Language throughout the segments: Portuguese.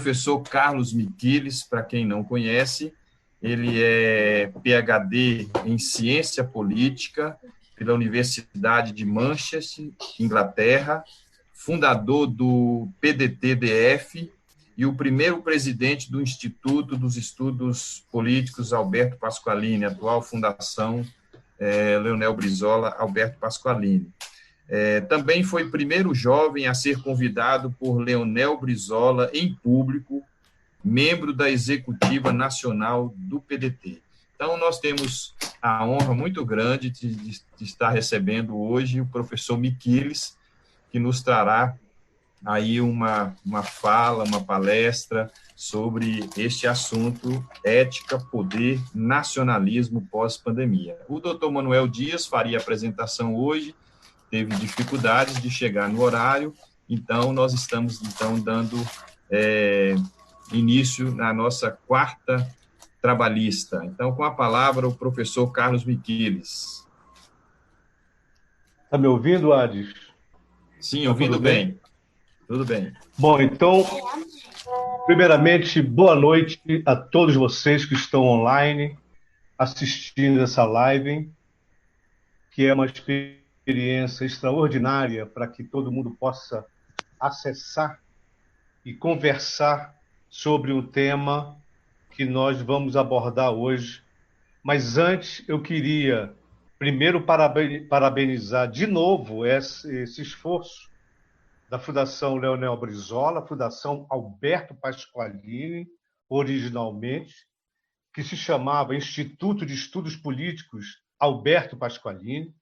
professor Carlos Miquiles, para quem não conhece, ele é PhD em Ciência Política pela Universidade de Manchester, Inglaterra, fundador do PDT-DF e o primeiro presidente do Instituto dos Estudos Políticos Alberto Pasqualini, atual Fundação Leonel Brizola Alberto Pasqualini. Também foi o primeiro jovem a ser convidado por Leonel Brizola em público, membro da Executiva Nacional do PDT. Então, nós temos a honra muito grande de estar recebendo hoje o professor Miquiles, que nos trará aí uma fala, uma palestra sobre este assunto, ética, poder, nacionalismo pós-pandemia. O doutor Manuel Dias faria a apresentação hoje, teve dificuldades de chegar no horário, então nós estamos dando início na nossa quarta trabalhista. Então, com a palavra, o professor Carlos Miquiles. Está me ouvindo, Ades? Sim, ouvindo bem. Tudo bem. Bom, então, primeiramente, boa noite a todos vocês que estão online assistindo essa live, que é uma experiência extraordinária para que todo mundo possa acessar e conversar sobre um tema que nós vamos abordar hoje. Mas antes, eu queria primeiro parabenizar de novo esse esforço da Fundação Leonel Brizola, Fundação Alberto Pasqualini, originalmente, que se chamava Instituto de Estudos Políticos Alberto Pasqualini,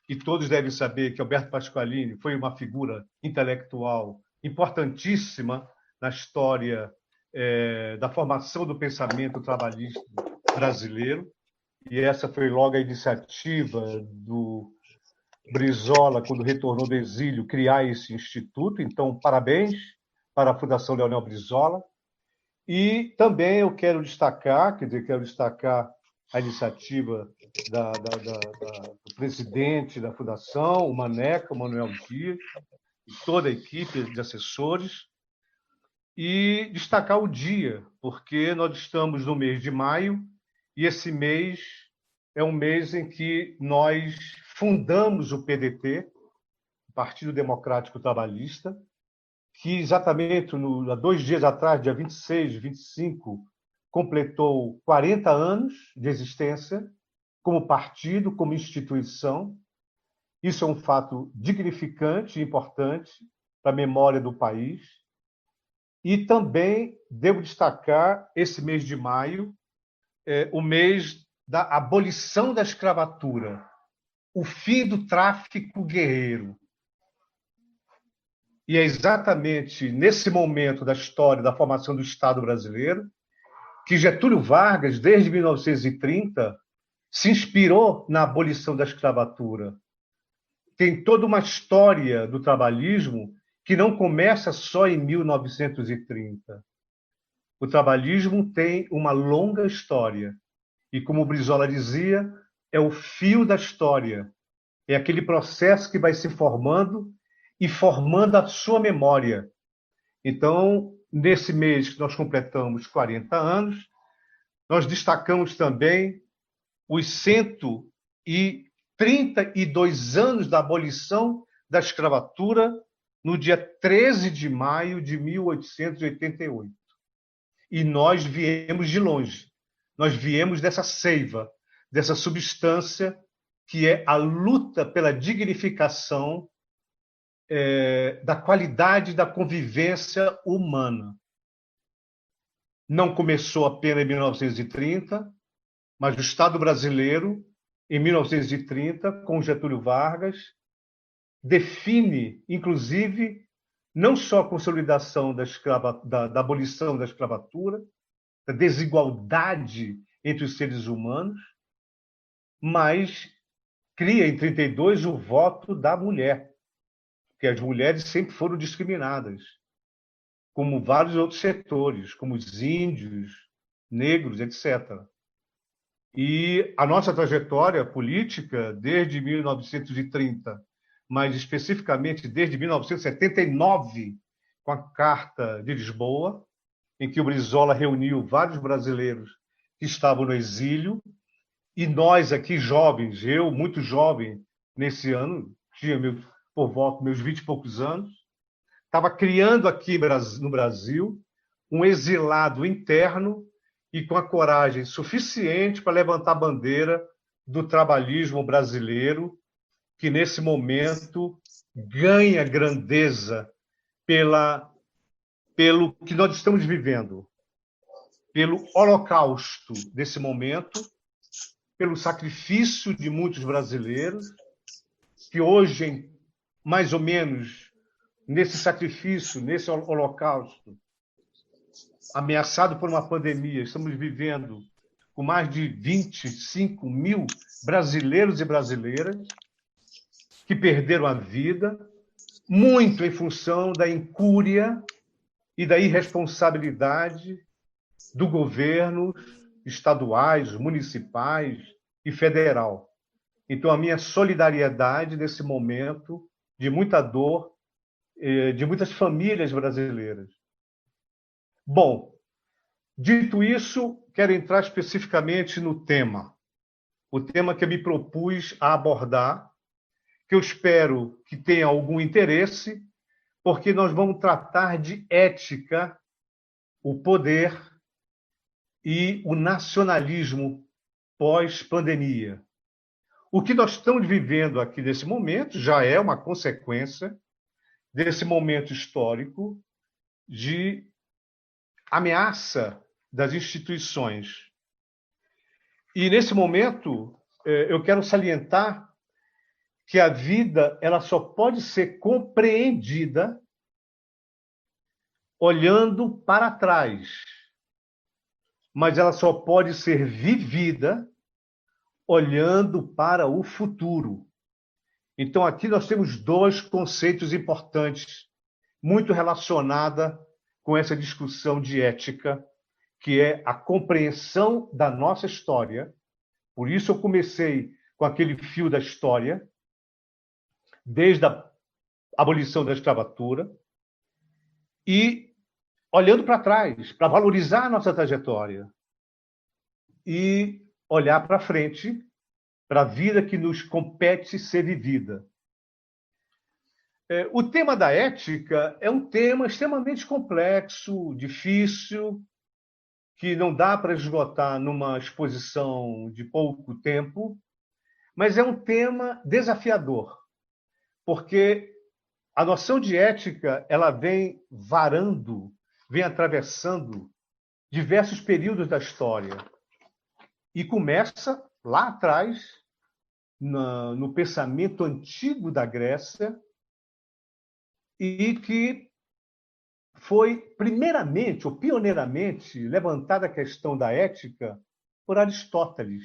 e todos devem saber que Alberto Pasqualini foi uma figura intelectual importantíssima na história da formação do pensamento trabalhista brasileiro, e essa foi logo a iniciativa do Brizola, quando retornou do exílio, criar esse instituto. Então, parabéns para a Fundação Leonel Brizola. E também eu quero destacar a iniciativa do presidente da Fundação, o Maneca, o Manuel Dias, e toda a equipe de assessores, e destacar o dia, porque nós estamos no mês de maio, e esse mês é um mês em que nós fundamos o PDT, o Partido Democrático Trabalhista, que exatamente há 2 dias atrás, dia 26, 25, completou 40 anos de existência como partido, como instituição. Isso é um fato dignificante e importante para a memória do país. E também devo destacar esse mês de maio, o mês da abolição da escravatura, o fim do tráfico guerreiro. E é exatamente nesse momento da história da formação do Estado brasileiro que Getúlio Vargas, desde 1930, se inspirou na abolição da escravatura. Tem toda uma história do trabalhismo que não começa só em 1930. O trabalhismo tem uma longa história. E, como o Brizola dizia, é o fio da história. É aquele processo que vai se formando e formando a sua memória. Então, nesse mês que nós completamos 40 anos, nós destacamos também os 132 anos da abolição da escravatura no dia 13 de maio de 1888. E nós viemos de longe. Nós viemos dessa seiva, dessa substância que é a luta pela dignificação da qualidade da convivência humana. Não começou apenas em 1930, mas o Estado brasileiro, em 1930, com Getúlio Vargas, define, inclusive, não só a consolidação da abolição da escravatura, da desigualdade entre os seres humanos, mas cria, em 32, o voto da mulher, porque as mulheres sempre foram discriminadas, como vários outros setores, como os índios, negros, etc. E a nossa trajetória política, desde 1930, mas especificamente desde 1979, com a Carta de Lisboa, em que o Brizola reuniu vários brasileiros que estavam no exílio, e nós aqui jovens, eu muito jovem nesse ano, tinha por volta meus 20 e poucos anos, estava criando aqui no Brasil um exilado interno e com a coragem suficiente para levantar a bandeira do trabalhismo brasileiro, que nesse momento ganha grandeza pelo que nós estamos vivendo, pelo holocausto desse momento, pelo sacrifício de muitos brasileiros, que hoje, mais ou menos, nesse sacrifício, nesse holocausto, ameaçado por uma pandemia, estamos vivendo com mais de 25 mil brasileiros e brasileiras que perderam a vida, muito em função da incúria e da irresponsabilidade do governo estaduais, municipais e federal. Então, a minha solidariedade nesse momento de muita dor de muitas famílias brasileiras. Bom, dito isso, quero entrar especificamente no tema. O tema que eu me propus a abordar, que eu espero que tenha algum interesse, porque nós vamos tratar de ética, o poder e o nacionalismo pós-pandemia. O que nós estamos vivendo aqui nesse momento já é uma consequência desse momento histórico de ameaça das instituições. E, nesse momento, eu quero salientar que a vida ela só pode ser compreendida olhando para trás, mas ela só pode ser vivida olhando para o futuro. Então, aqui nós temos dois conceitos importantes, muito relacionada com essa discussão de ética, que é a compreensão da nossa história. Por isso eu comecei com aquele fio da história, desde a abolição da escravatura, e olhando para trás, para valorizar a nossa trajetória, e olhar para frente, para a vida que nos compete ser vivida. O tema da ética é um tema extremamente complexo, difícil, que não dá para esgotar numa exposição de pouco tempo, mas é um tema desafiador, porque a noção de ética ela vem varando, vem atravessando diversos períodos da história e começa lá atrás, no pensamento antigo da Grécia, e que foi primeiramente ou pioneiramente levantada a questão da ética por Aristóteles,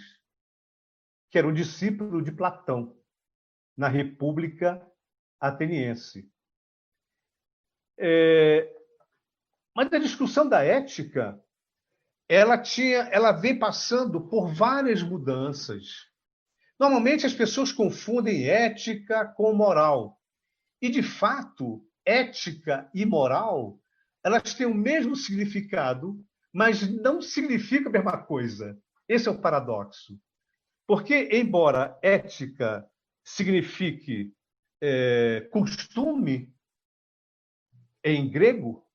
que era um discípulo de Platão, na República Ateniense. Mas a discussão da ética ela vem passando por várias mudanças. Normalmente as pessoas confundem ética com moral. E, de fato, ética e moral, elas têm o mesmo significado, mas não significam a mesma coisa. Esse é o paradoxo. Porque, embora ética signifique costume em grego,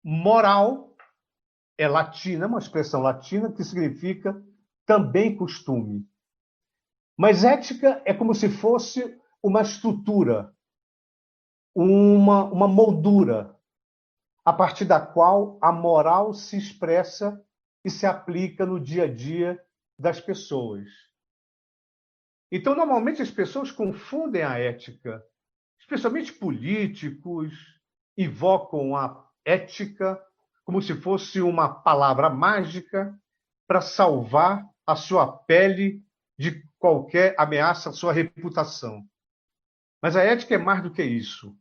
moral é latina, uma expressão latina que significa também costume. Mas ética é como se fosse uma estrutura, uma moldura, a partir da qual a moral se expressa e se aplica no dia a dia das pessoas. Então, normalmente, as pessoas confundem a ética, especialmente políticos, invocam a ética como se fosse uma palavra mágica para salvar a sua pele de qualquer ameaça à sua reputação. Mas a ética é mais do que isso.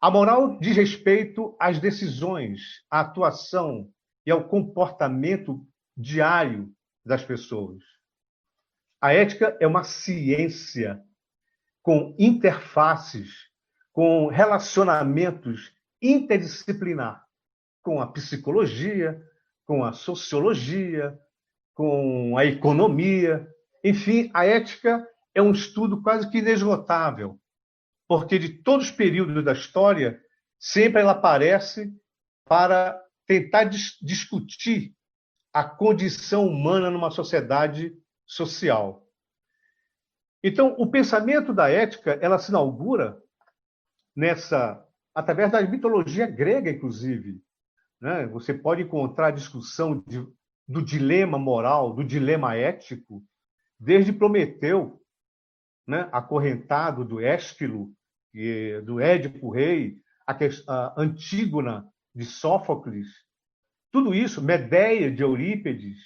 A moral diz respeito às decisões, à atuação e ao comportamento diário das pessoas. A ética é uma ciência com interfaces, com relacionamentos interdisciplinar. com a psicologia, com a sociologia, com a economia. Enfim, a ética é um estudo quase que inesgotável, porque de todos os períodos da história, sempre ela aparece para tentar discutir a condição humana numa sociedade social. Então, o pensamento da ética, ela se inaugura através da mitologia grega, inclusive. Né? Você pode encontrar a discussão do dilema moral, do dilema ético, desde Prometeu, né? Acorrentado do Ésquilo, do Édipo Rei, a Antígona de Sófocles, tudo isso, Medeia de Eurípides,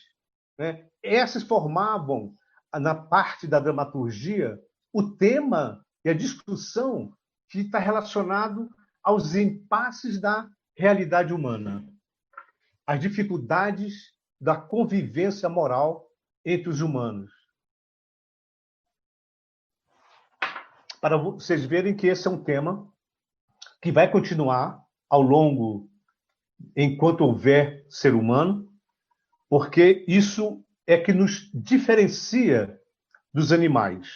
né? Essas formavam, na parte da dramaturgia, o tema e a discussão que está relacionado aos impasses da realidade humana, as dificuldades da convivência moral entre os humanos. Para vocês verem que esse é um tema que vai continuar ao longo, enquanto houver ser humano, porque isso é que nos diferencia dos animais,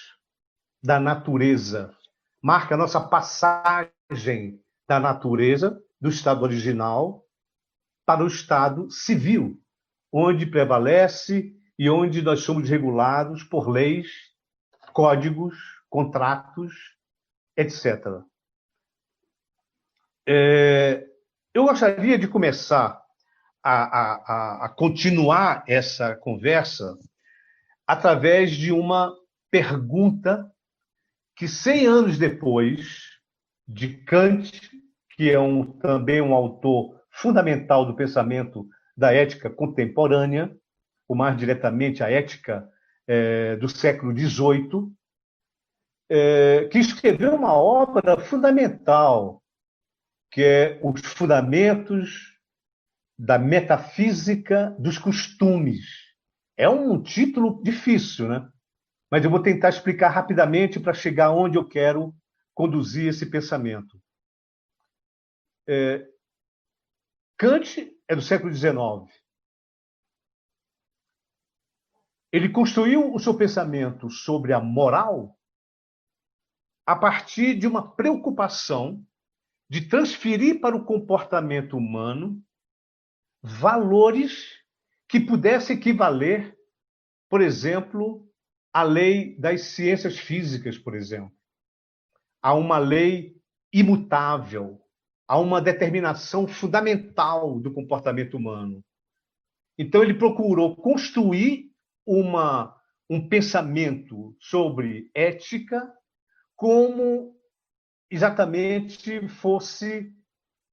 da natureza. Marca a nossa passagem da natureza, do estado original, para o estado civil, onde prevalece e onde nós somos regulados por leis, códigos, contratos, etc. Eu gostaria de começar a continuar essa conversa através de uma pergunta que 100 anos depois de Kant, que é também um autor fundamental do pensamento da ética contemporânea, ou mais diretamente a ética do século XVIII, que escreveu uma obra fundamental, que é Os Fundamentos da Metafísica dos Costumes. É um título difícil, né? Mas eu vou tentar explicar rapidamente para chegar onde eu quero conduzir esse pensamento. Kant é do século XIX. Ele construiu o seu pensamento sobre a moral a partir de uma preocupação de transferir para o comportamento humano valores que pudessem equivaler, por exemplo, à lei das ciências físicas, por exemplo, a uma lei imutável, a uma determinação fundamental do comportamento humano. Então, ele procurou construir um pensamento sobre ética como exatamente fosse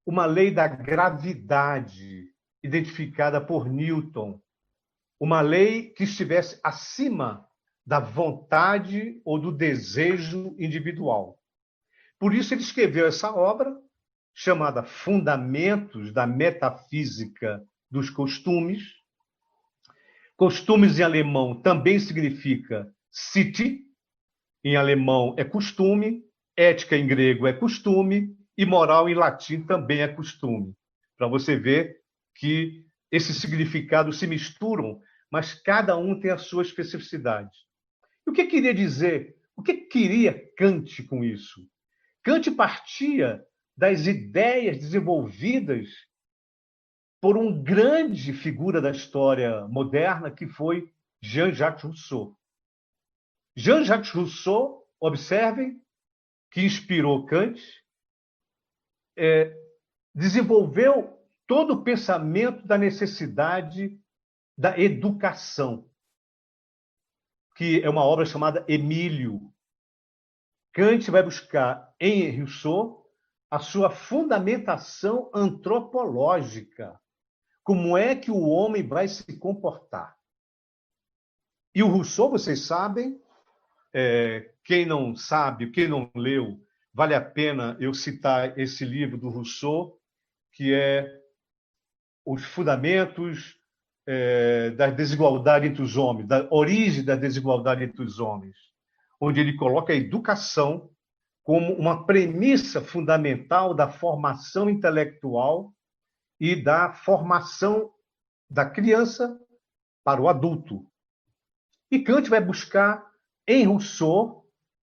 uma lei da gravidade identificada por Newton, uma lei que estivesse acima da vontade ou do desejo individual. Por isso ele escreveu essa obra, chamada Fundamentos da Metafísica dos Costumes. Costumes em alemão também significa Sitte, em alemão é costume, ética em grego é costume, e moral em latim também é costume. Para você ver que esses significados se misturam, mas cada um tem a sua especificidade. E o que queria dizer? O que queria Kant com isso? Kant partia das ideias desenvolvidas por uma grande figura da história moderna, que foi Jean-Jacques Rousseau. Jean-Jacques Rousseau, observem, que inspirou Kant, desenvolveu todo o pensamento da necessidade da educação, que é uma obra chamada Emílio. Kant vai buscar em Rousseau a sua fundamentação antropológica. Como é que o homem vai se comportar? E o Rousseau, vocês sabem, quem não sabe, quem não leu, vale a pena eu citar esse livro do Rousseau, que é Os Fundamentos da Desigualdade entre os Homens, da origem da desigualdade entre os homens, onde ele coloca a educação como uma premissa fundamental da formação intelectual e da formação da criança para o adulto. E Kant vai buscar em Rousseau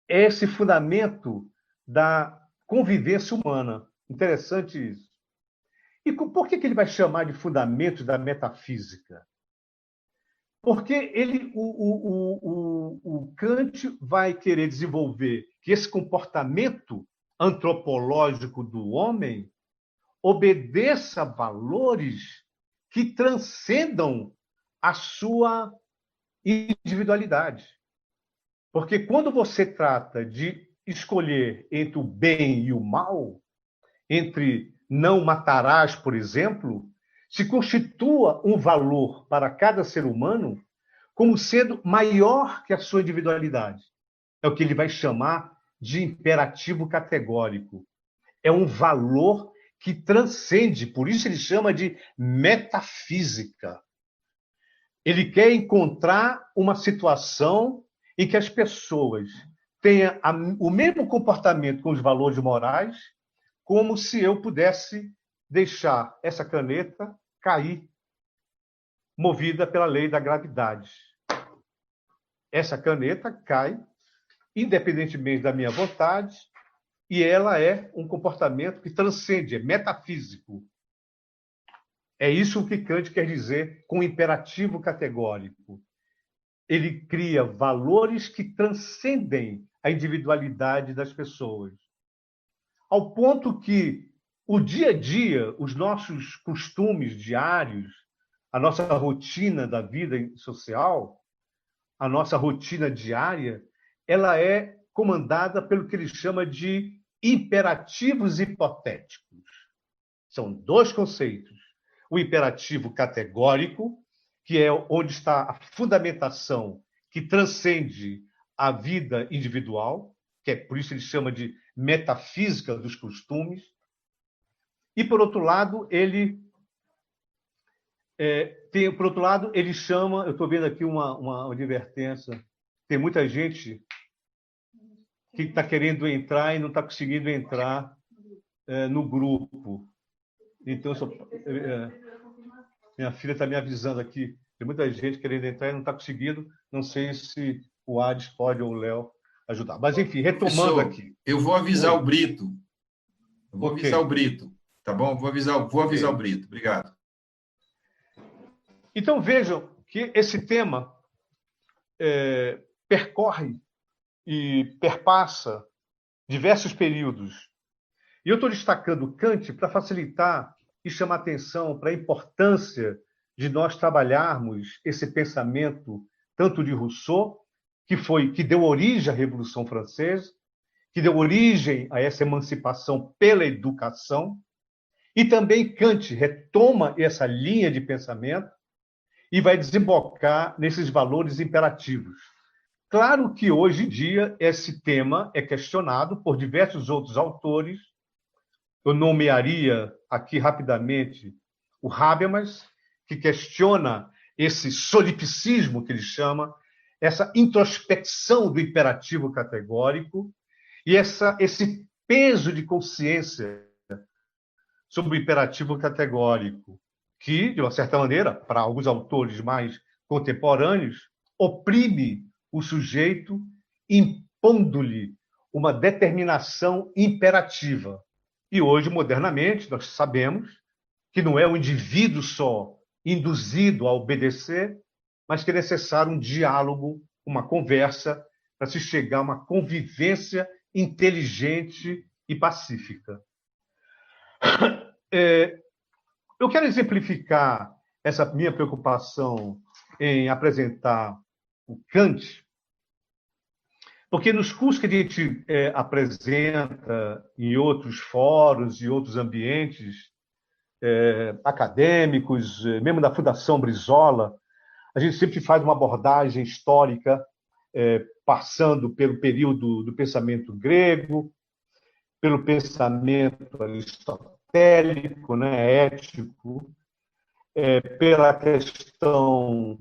esse fundamento da convivência humana. Interessante isso. E por que ele vai chamar de fundamentos da metafísica? Porque o Kant vai querer desenvolver que esse comportamento antropológico do homem obedeça a valores que transcendam a sua individualidade. Porque quando você trata de escolher entre o bem e o mal, entre não matarás, por exemplo, se constitua um valor para cada ser humano como sendo maior que a sua individualidade. É o que ele vai chamar de imperativo categórico. É um valor que transcende, por isso ele chama de metafísica. Ele quer encontrar uma situação em que as pessoas tenham o mesmo comportamento com os valores morais, como se eu pudesse deixar essa caneta cair, movida pela lei da gravidade. Essa caneta cai, independentemente da minha vontade, e ela é um comportamento que transcende, é metafísico. É isso que Kant quer dizer com imperativo categórico. Ele cria valores que transcendem a individualidade das pessoas. Ao ponto que o dia a dia, os nossos costumes diários, a nossa rotina da vida social, a nossa rotina diária, ela é comandada pelo que ele chama de imperativos hipotéticos. São dois conceitos. O imperativo categórico, que é onde está a fundamentação que transcende a vida individual, que é por isso ele chama de metafísica dos costumes. E, por outro lado, ele chama, eu estou vendo aqui uma advertência, tem muita gente que está querendo entrar e não está conseguindo entrar no grupo. Então, minha filha está me avisando aqui, tem muita gente querendo entrar e não está conseguindo, não sei se o Ades pode ou o Léo ajudar. Mas, enfim, retomando aqui. Eu vou avisar Oi. o Brito. Eu vou avisar o Brito, tá bom? Vou avisar o Brito. Obrigado. Então, vejam que esse tema percorre e perpassa diversos períodos. E eu estou destacando Kant para facilitar e chamar atenção para a importância de nós trabalharmos esse pensamento tanto de Rousseau, que deu origem à Revolução Francesa, que deu origem a essa emancipação pela educação, e também Kant retoma essa linha de pensamento e vai desembocar nesses valores imperativos. Claro que hoje em dia esse tema é questionado por diversos outros autores. Eu nomearia aqui rapidamente o Habermas, que questiona esse solipsismo que ele chama, essa introspecção do imperativo categórico e esse peso de consciência sobre o imperativo categórico, que, de uma certa maneira, para alguns autores mais contemporâneos, oprime o sujeito, impondo-lhe uma determinação imperativa. E hoje, modernamente, nós sabemos que não é o indivíduo só induzido a obedecer, mas que é necessário um diálogo, uma conversa, para se chegar a uma convivência inteligente e pacífica. Eu quero exemplificar essa minha preocupação em apresentar o Kant, porque nos cursos que a gente apresenta em outros fóruns e outros ambientes acadêmicos, mesmo da Fundação Brizola, a gente sempre faz uma abordagem histórica, passando pelo período do pensamento grego, pelo pensamento aristotélico, né, ético, pela questão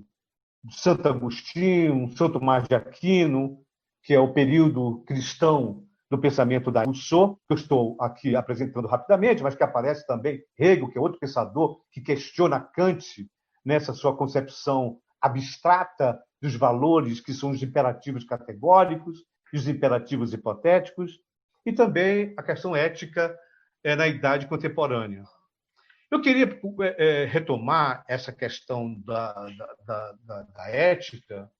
de Santo Agostinho, São Tomás de Aquino, que é o período cristão do pensamento da Rousseau, que eu estou aqui apresentando rapidamente, mas que aparece também Hegel, que é outro pensador que questiona Kant nessa sua concepção abstrata dos valores que são os imperativos categóricos e os imperativos hipotéticos, e também a questão ética na idade contemporânea. Eu queria retomar essa questão da ética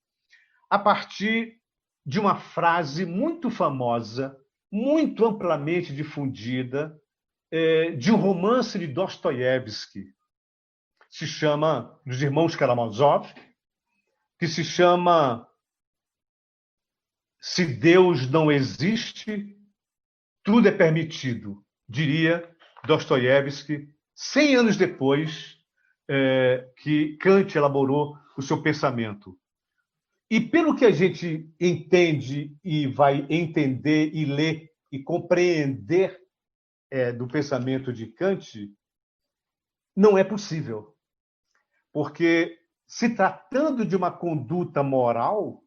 a partir de uma frase muito famosa, muito amplamente difundida, de um romance de Dostoiévski, se chama, dos irmãos Karamazov, que se chama Se Deus não existe, tudo é permitido, diria Dostoiévski, 100 anos depois que Kant elaborou o seu pensamento. E pelo que a gente entende e vai entender e ler e compreender do pensamento de Kant, não é possível. Porque, se tratando de uma conduta moral,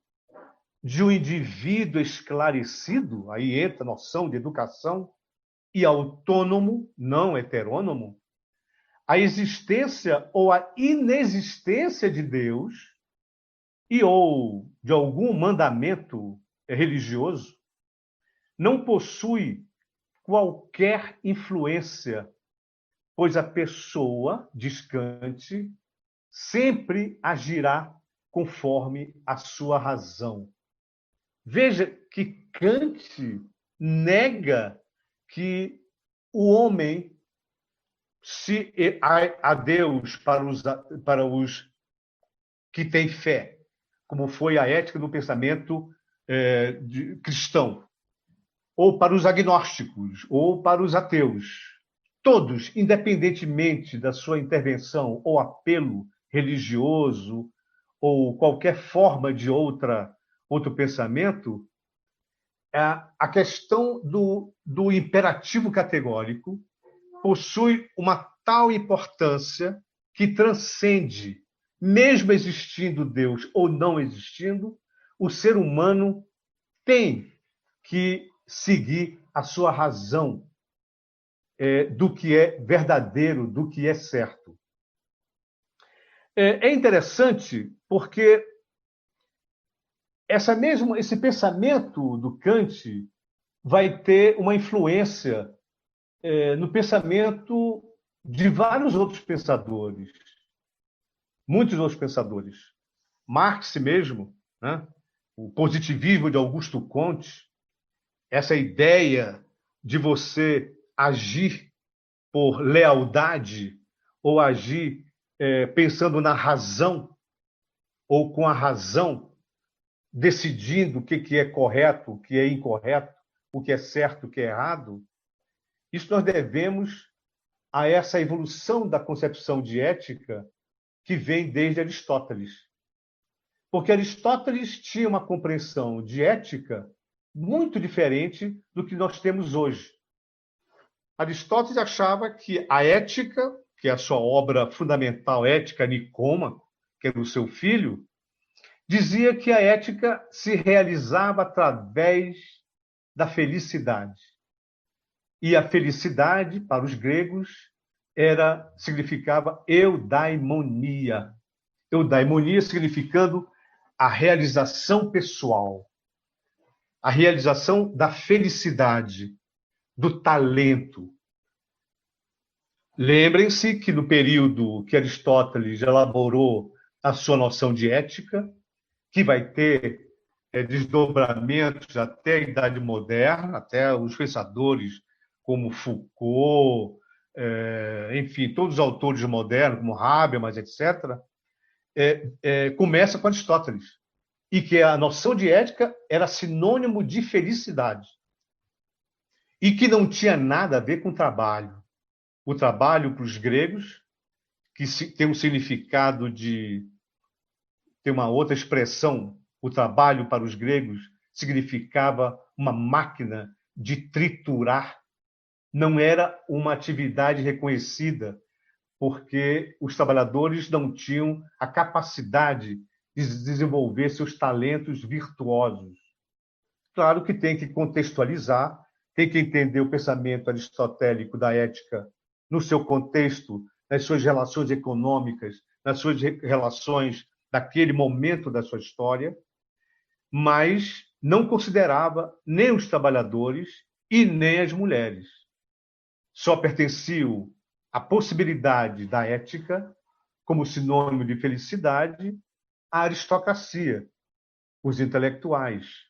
de um indivíduo esclarecido, aí entra a noção de educação, e autônomo, não heterônomo, a existência ou a inexistência de Deus e ou de algum mandamento religioso não possui qualquer influência, pois a pessoa, diz Kant, sempre agirá conforme a sua razão. Veja que Kant nega que o homem se a Deus para os que têm fé, como foi a ética do pensamento cristão, ou para os agnósticos, ou para os ateus. Todos, independentemente da sua intervenção ou apelo religioso ou qualquer forma de outro pensamento, a questão do imperativo categórico possui uma tal importância que transcende, mesmo existindo Deus ou não existindo, o ser humano tem que seguir a sua razão do que é verdadeiro, do que é certo. É interessante porque esse pensamento do Kant vai ter uma influência no pensamento de vários outros pensadores, muitos outros pensadores. Marx mesmo, né? O positivismo de Augusto Comte, essa ideia de você agir por lealdade ou agir pensando na razão ou com a razão, decidindo o que é correto, o que é incorreto, o que é certo, o que é errado, isso nós devemos a essa evolução da concepção de ética que vem desde Aristóteles. Porque Aristóteles tinha uma compreensão de ética muito diferente do que nós temos hoje. Aristóteles achava que a ética, que é a sua obra fundamental, Ética Nicômaco, que era o seu filho, dizia que a ética se realizava através da felicidade. E a felicidade, para os gregos, significava eudaimonia. Eudaimonia significando a realização pessoal, a realização da felicidade, do talento. Lembrem-se que no período que Aristóteles elaborou a sua noção de ética, que vai ter desdobramentos até a Idade Moderna, até os pensadores como Foucault, enfim, todos os autores modernos, como Habermas, etc., começa com Aristóteles. E que a noção de ética era sinônimo de felicidade. E que não tinha nada a ver com trabalho. O trabalho para os gregos, que tem um significado de... Tem uma outra expressão. O trabalho para os gregos significava uma máquina de triturar. Não era uma atividade reconhecida, porque os trabalhadores não tinham a capacidade de desenvolver seus talentos virtuosos. Claro que tem que contextualizar, tem que entender o pensamento aristotélico da ética no seu contexto, nas suas relações econômicas, nas suas relações daquele momento da sua história, mas não considerava nem os trabalhadores e nem as mulheres. Só pertenciam à possibilidade da ética, como sinônimo de felicidade, à aristocracia, os intelectuais.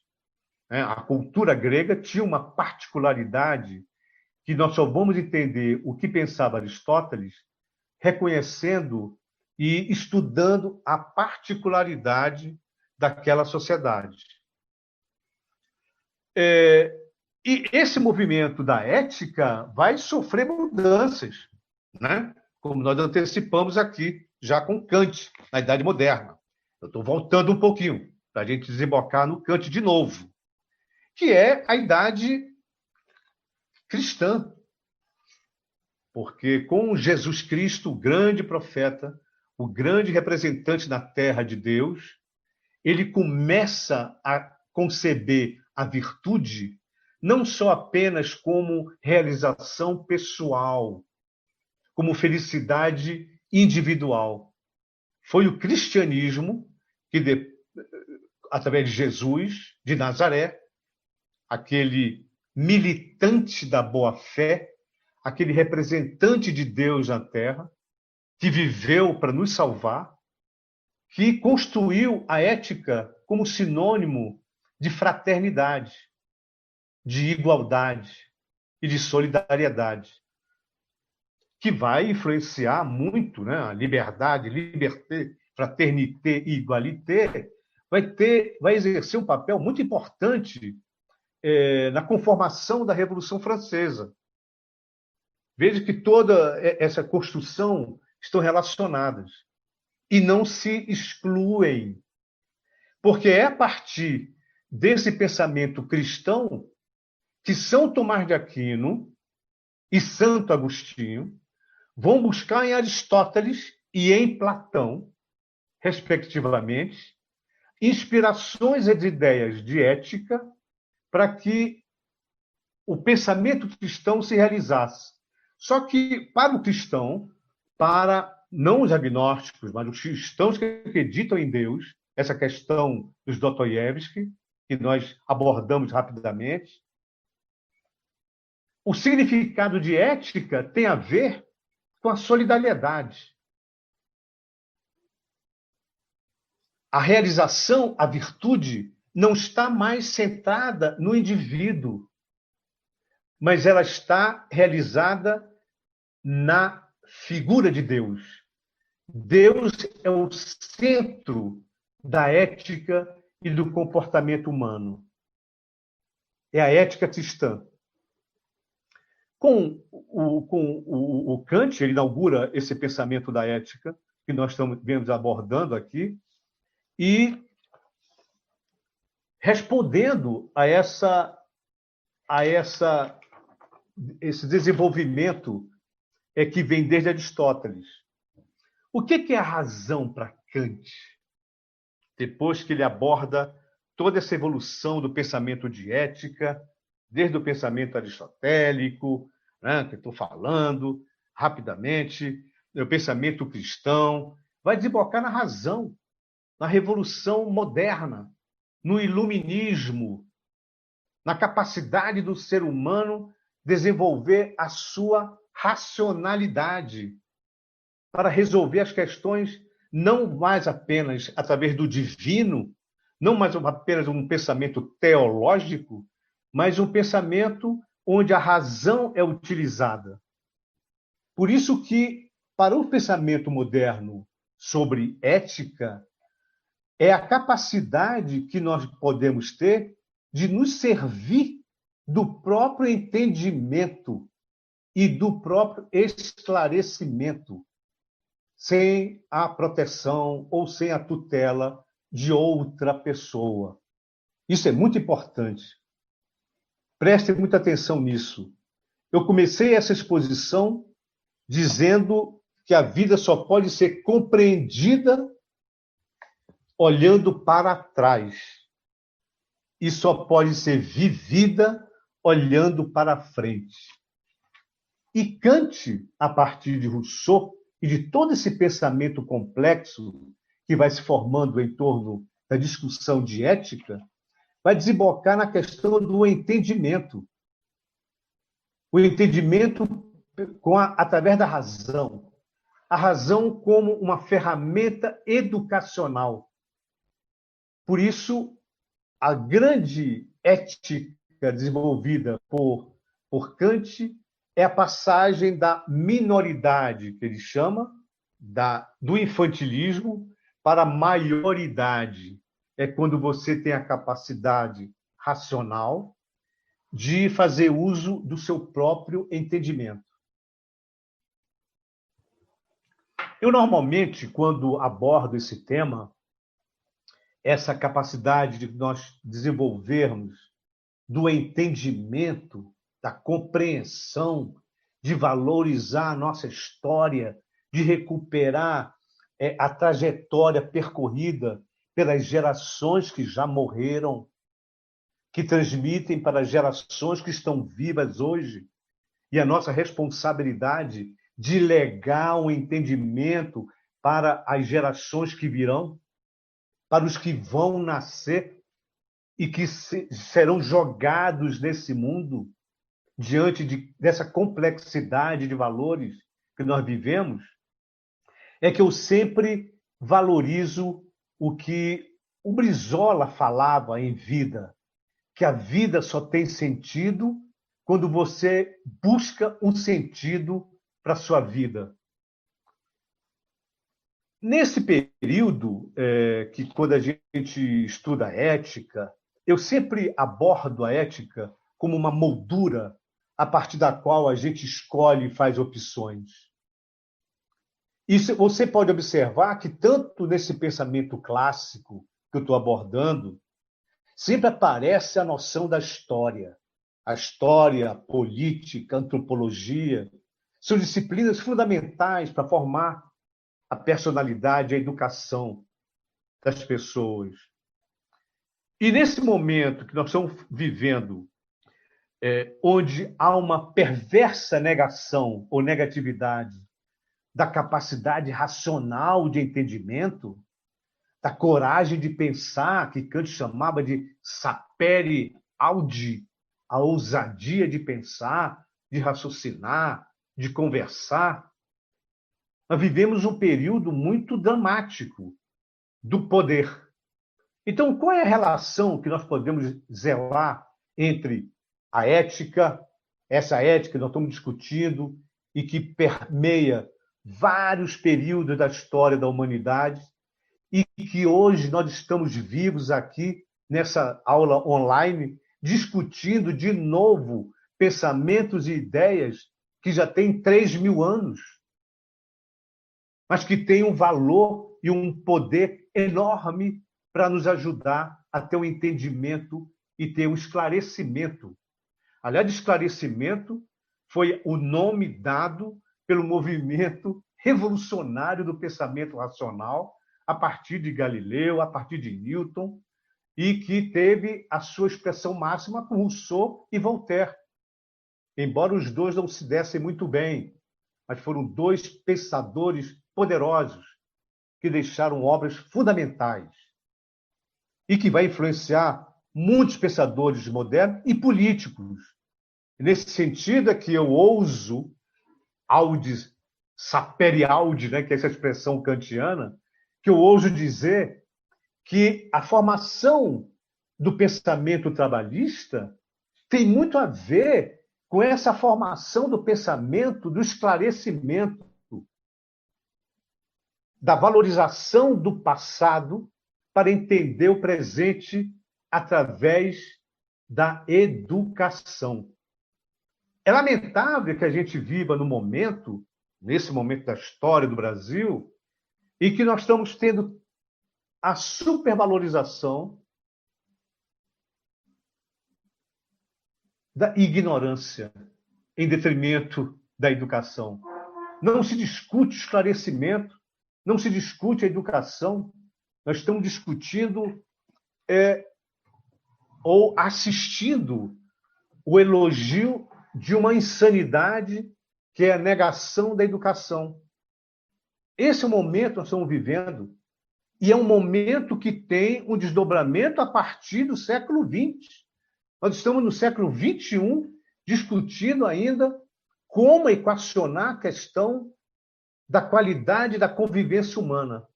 A cultura grega tinha uma particularidade que nós só vamos entender o que pensava Aristóteles reconhecendo e estudando a particularidade daquela sociedade. E esse movimento da ética vai sofrer mudanças, né? Como nós antecipamos aqui, já com Kant, na Idade Moderna. Eu estou voltando um pouquinho, para a gente desembocar no Kant de novo, que é a Idade cristã. Porque com Jesus Cristo, o grande profeta, o grande representante na terra de Deus, ele começa a conceber a virtude não só apenas como realização pessoal, como felicidade individual. Foi o cristianismo que, através de Jesus, de Nazaré, aquele militante da boa-fé, aquele representante de Deus na terra, que viveu para nos salvar, que construiu a ética como sinônimo de fraternidade, de igualdade e de solidariedade, que vai influenciar muito, né? A liberdade, liberté, fraternité e igualité, vai exercer um papel muito importante na conformação da Revolução Francesa. Veja que toda essa construção estão relacionadas e não se excluem, porque é a partir desse pensamento cristão que São Tomás de Aquino e Santo Agostinho vão buscar em Aristóteles e em Platão, respectivamente, inspirações e ideias de ética para que o pensamento cristão se realizasse. Só que, para o cristão, para não os agnósticos, mas os cristãos que acreditam em Deus, essa questão dos Dostoiévski, que nós abordamos rapidamente, o significado de ética tem a ver com a solidariedade. A realização, a virtude, não está mais centrada no indivíduo, mas ela está realizada na figura de Deus. Deus é o centro da ética e do comportamento humano. É a ética cristã. Com o Kant, ele inaugura esse pensamento da ética que nós estamos abordando aqui e respondendo a esse desenvolvimento que vem desde Aristóteles. O que é a razão para Kant? Depois que ele aborda toda essa evolução do pensamento de ética, desde o pensamento aristotélico, né, que estou falando rapidamente, o pensamento cristão, vai desembocar na razão, na revolução moderna, no iluminismo, na capacidade do ser humano desenvolver a sua racionalidade para resolver as questões não mais apenas através do divino, não mais apenas um pensamento teológico, mas um pensamento onde a razão é utilizada. Por isso que, para o pensamento moderno sobre ética, é a capacidade que nós podemos ter de nos servir do próprio entendimento e do próprio esclarecimento, sem a proteção ou sem a tutela de outra pessoa. Isso é muito importante. Prestem muita atenção nisso. Eu comecei essa exposição dizendo que a vida só pode ser compreendida olhando para trás. e só pode ser vivida olhando para frente. E Kant, a partir de Rousseau e de todo esse pensamento complexo que vai se formando em torno da discussão de ética, vai desembocar na questão do entendimento. O entendimento através da razão. A razão como uma ferramenta educacional. Por isso, a grande ética desenvolvida por Kant é a passagem da minoridade, que ele chama, do infantilismo, para a maioridade. É quando você tem a capacidade racional de fazer uso do seu próprio entendimento. Eu, normalmente, quando abordo esse tema, essa capacidade de nós desenvolvermos do entendimento, da compreensão, de valorizar a nossa história, de recuperar a trajetória percorrida pelas gerações que já morreram, que transmitem para as gerações que estão vivas hoje, e a nossa responsabilidade de legar um entendimento para as gerações que virão, para os que vão nascer e que serão jogados nesse mundo diante dessa complexidade de valores que nós vivemos, é que eu sempre valorizo o que o Brizola falava em Vida, que a vida só tem sentido quando você busca um sentido para a sua vida. Nesse período, que quando a gente estuda ética, eu sempre abordo a ética como uma moldura a partir da qual a gente escolhe e faz opções. E você pode observar que, tanto nesse pensamento clássico que eu estou abordando, sempre aparece a noção da história. A história, a política, a antropologia, são disciplinas fundamentais para formar a personalidade, a educação das pessoas. E nesse momento que nós estamos vivendo, onde há uma perversa negação ou negatividade da capacidade racional de entendimento, da coragem de pensar, que Kant chamava de sapere aude, a ousadia de pensar, de raciocinar, de conversar, nós vivemos um período muito dramático do poder. Então, qual é a relação que nós podemos zelar entre a ética, essa ética que nós estamos discutindo e que permeia vários períodos da história da humanidade e que hoje nós estamos vivos aqui nessa aula online discutindo de novo pensamentos e ideias que já têm 3.000 anos, mas que têm um valor e um poder enorme para nos ajudar a ter um entendimento e ter um esclarecimento. Aliás, esclarecimento foi o nome dado pelo movimento revolucionário do pensamento racional, a partir de Galileu, a partir de Newton, e que teve a sua expressão máxima com Rousseau e Voltaire. Embora os dois não se dessem muito bem, mas foram dois pensadores poderosos que deixaram obras fundamentais e que vai influenciar muitos pensadores modernos e políticos. Nesse sentido é que eu ouso, aude, sapere aude, né, que é essa expressão kantiana, que eu ouso dizer que a formação do pensamento trabalhista tem muito a ver com essa formação do pensamento, do esclarecimento, da valorização do passado para entender o presente através da educação. É lamentável que a gente viva nesse momento da história do Brasil, e que nós estamos tendo a supervalorização da ignorância em detrimento da educação. Não se discute o esclarecimento, não se discute a educação, nós estamos discutindo ou assistindo o elogio de uma insanidade que é a negação da educação. Esse é o momento que nós estamos vivendo, e é um momento que tem um desdobramento a partir do século XX. Nós estamos no século XXI discutindo ainda como equacionar a questão da qualidade da convivência humana,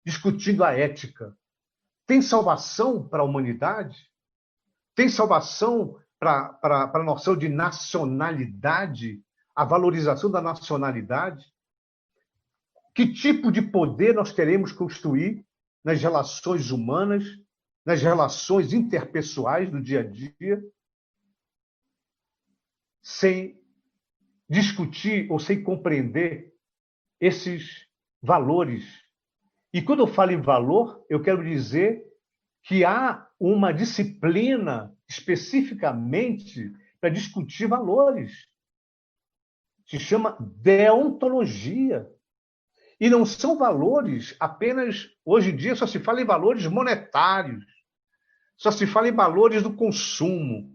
discutindo a ética. Tem salvação para a humanidade? Tem salvação para a noção de nacionalidade, a valorização da nacionalidade? Que tipo de poder nós queremos construir nas relações humanas, nas relações interpessoais do dia a dia, sem discutir ou sem compreender esses valores? E quando eu falo em valor, eu quero dizer que há uma disciplina especificamente para discutir valores. Se chama deontologia. E não são valores apenas, hoje em dia, só se fala em valores monetários, só se fala em valores do consumo,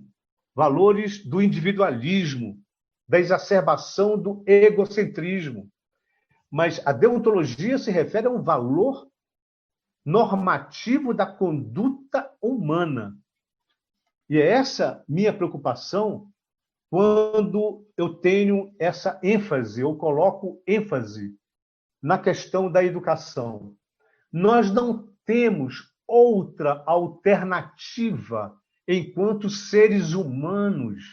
valores do individualismo, da exacerbação do egocentrismo. Mas a deontologia se refere a um valor normativo da conduta humana. E é essa minha preocupação quando eu tenho essa ênfase, eu coloco ênfase na questão da educação. Nós não temos outra alternativa enquanto seres humanos,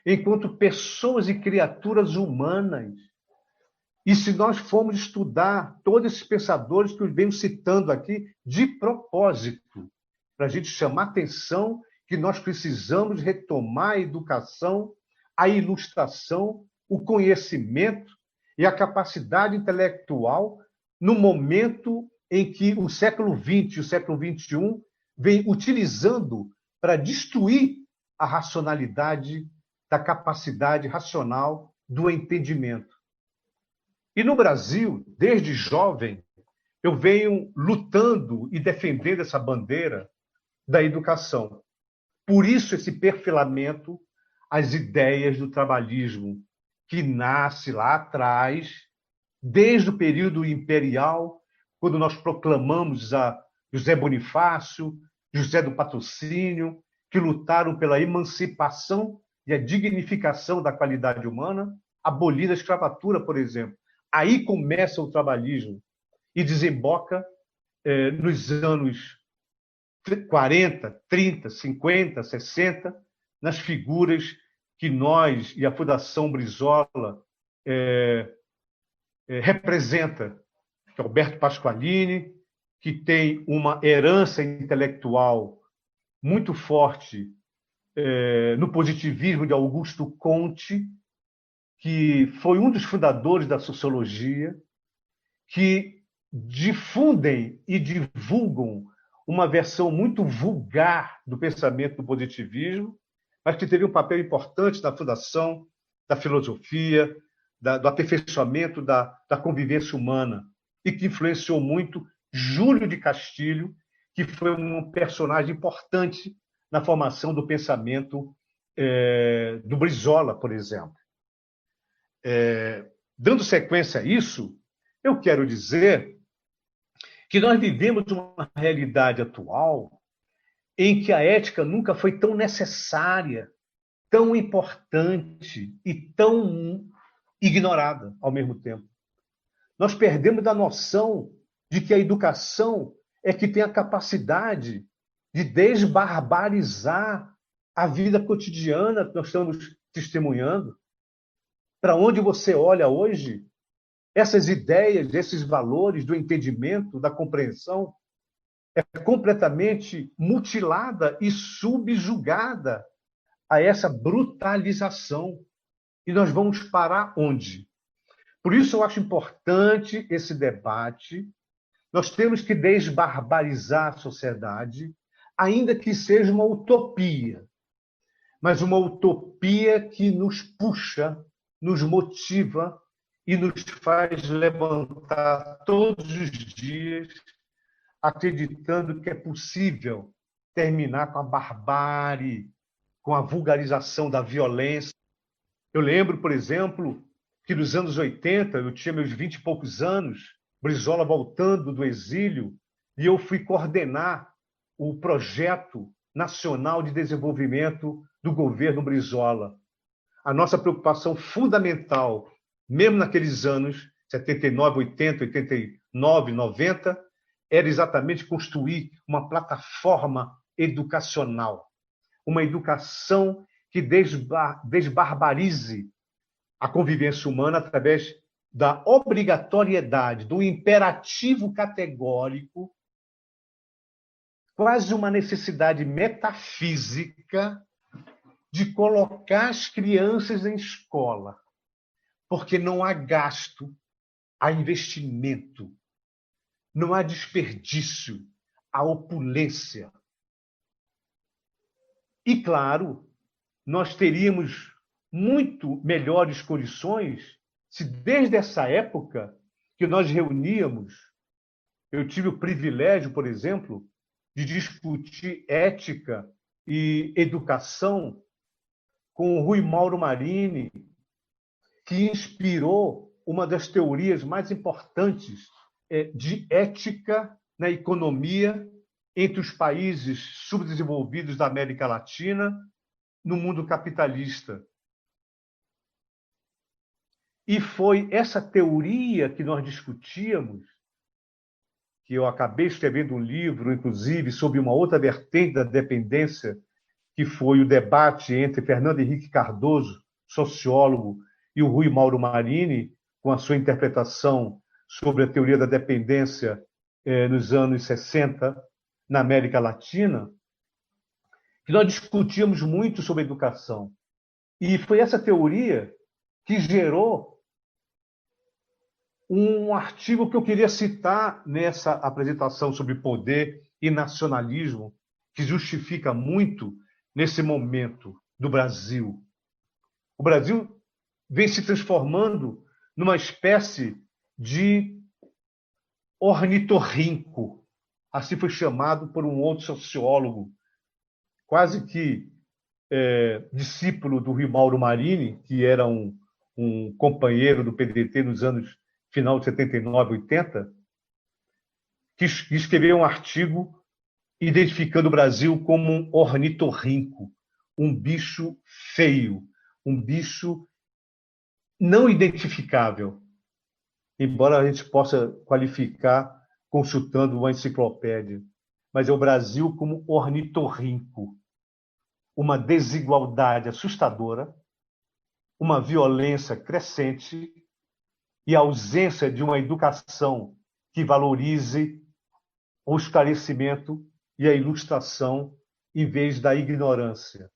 enquanto pessoas e criaturas humanas. E se nós formos estudar todos esses pensadores que eu venho citando aqui, de propósito, para a gente chamar atenção que nós precisamos retomar a educação, a ilustração, o conhecimento e a capacidade intelectual no momento em que o século XX e o século XXI vem utilizando para destruir a racionalidade da capacidade racional do entendimento. E no Brasil, desde jovem, eu venho lutando e defendendo essa bandeira da educação. Por isso, esse perfilamento às ideias do trabalhismo, que nasce lá atrás, desde o período imperial, quando nós proclamamos a José Bonifácio, José do Patrocínio, que lutaram pela emancipação e a dignificação da qualidade humana, abolindo a escravatura, por exemplo. Aí começa o trabalhismo e desemboca nos anos 40, 30, 50, 60, nas figuras que nós e a Fundação Brizola representa, que é Alberto Pasqualini, que tem uma herança intelectual muito forte no positivismo de Augusto Comte, que foi um dos fundadores da sociologia, que difundem e divulgam uma versão muito vulgar do pensamento do positivismo, mas que teve um papel importante na fundação da filosofia, do aperfeiçoamento da convivência humana, e que influenciou muito Júlio de Castilho, que foi um personagem importante na formação do pensamento do Brizola, por exemplo. Dando sequência a isso, eu quero dizer que nós vivemos uma realidade atual em que a ética nunca foi tão necessária, tão importante e tão ignorada ao mesmo tempo. Nós perdemos da noção de que a educação é que tem a capacidade de desbarbarizar a vida cotidiana que nós estamos testemunhando. Para onde você olha hoje, essas ideias, esses valores do entendimento, da compreensão, é completamente mutilada e subjugada a essa brutalização. E nós vamos parar onde? Por isso eu acho importante esse debate. Nós temos que desbarbarizar a sociedade, ainda que seja uma utopia, mas uma utopia que nos puxa, nos motiva e nos faz levantar todos os dias, acreditando que é possível terminar com a barbárie, com a vulgarização da violência. Eu lembro, por exemplo, que nos anos 80, eu tinha meus 20 e poucos anos, Brizola voltando do exílio, e eu fui coordenar o projeto nacional de desenvolvimento do governo Brizola. A nossa preocupação fundamental, mesmo naqueles anos, 79, 80, 89, 90, era exatamente construir uma plataforma educacional, uma educação que desbarbarize a convivência humana através da obrigatoriedade, do imperativo categórico, quase uma necessidade metafísica de colocar as crianças em escola, porque não há gasto, há investimento, não há desperdício, há opulência. E, claro, nós teríamos muito melhores condições se, desde essa época que nós reuníamos, eu tive o privilégio, por exemplo, de discutir ética e educação com o Rui Mauro Marini, que inspirou uma das teorias mais importantes de ética na economia entre os países subdesenvolvidos da América Latina no mundo capitalista. E foi essa teoria que nós discutíamos, que eu acabei escrevendo um livro, inclusive, sobre uma outra vertente da dependência, que foi o debate entre Fernando Henrique Cardoso, sociólogo, e o Rui Mauro Marini, com a sua interpretação sobre a teoria da dependência nos anos 60, na América Latina, que nós discutíamos muito sobre educação. E foi essa teoria que gerou um artigo que eu queria citar nessa apresentação sobre poder e nacionalismo, que justifica muito nesse momento do Brasil. O Brasil vem se transformando numa espécie de ornitorrinco, assim foi chamado por um outro sociólogo, quase que discípulo do Rui Mauro Marini, que era um companheiro do PDT nos anos final de 79, 80, que escreveu um artigo identificando o Brasil como um ornitorrinco, um bicho feio, um bicho não identificável, embora a gente possa qualificar consultando uma enciclopédia. Mas é o Brasil como ornitorrinco, uma desigualdade assustadora, uma violência crescente e a ausência de uma educação que valorize o esclarecimento e a ilustração em vez da ignorância.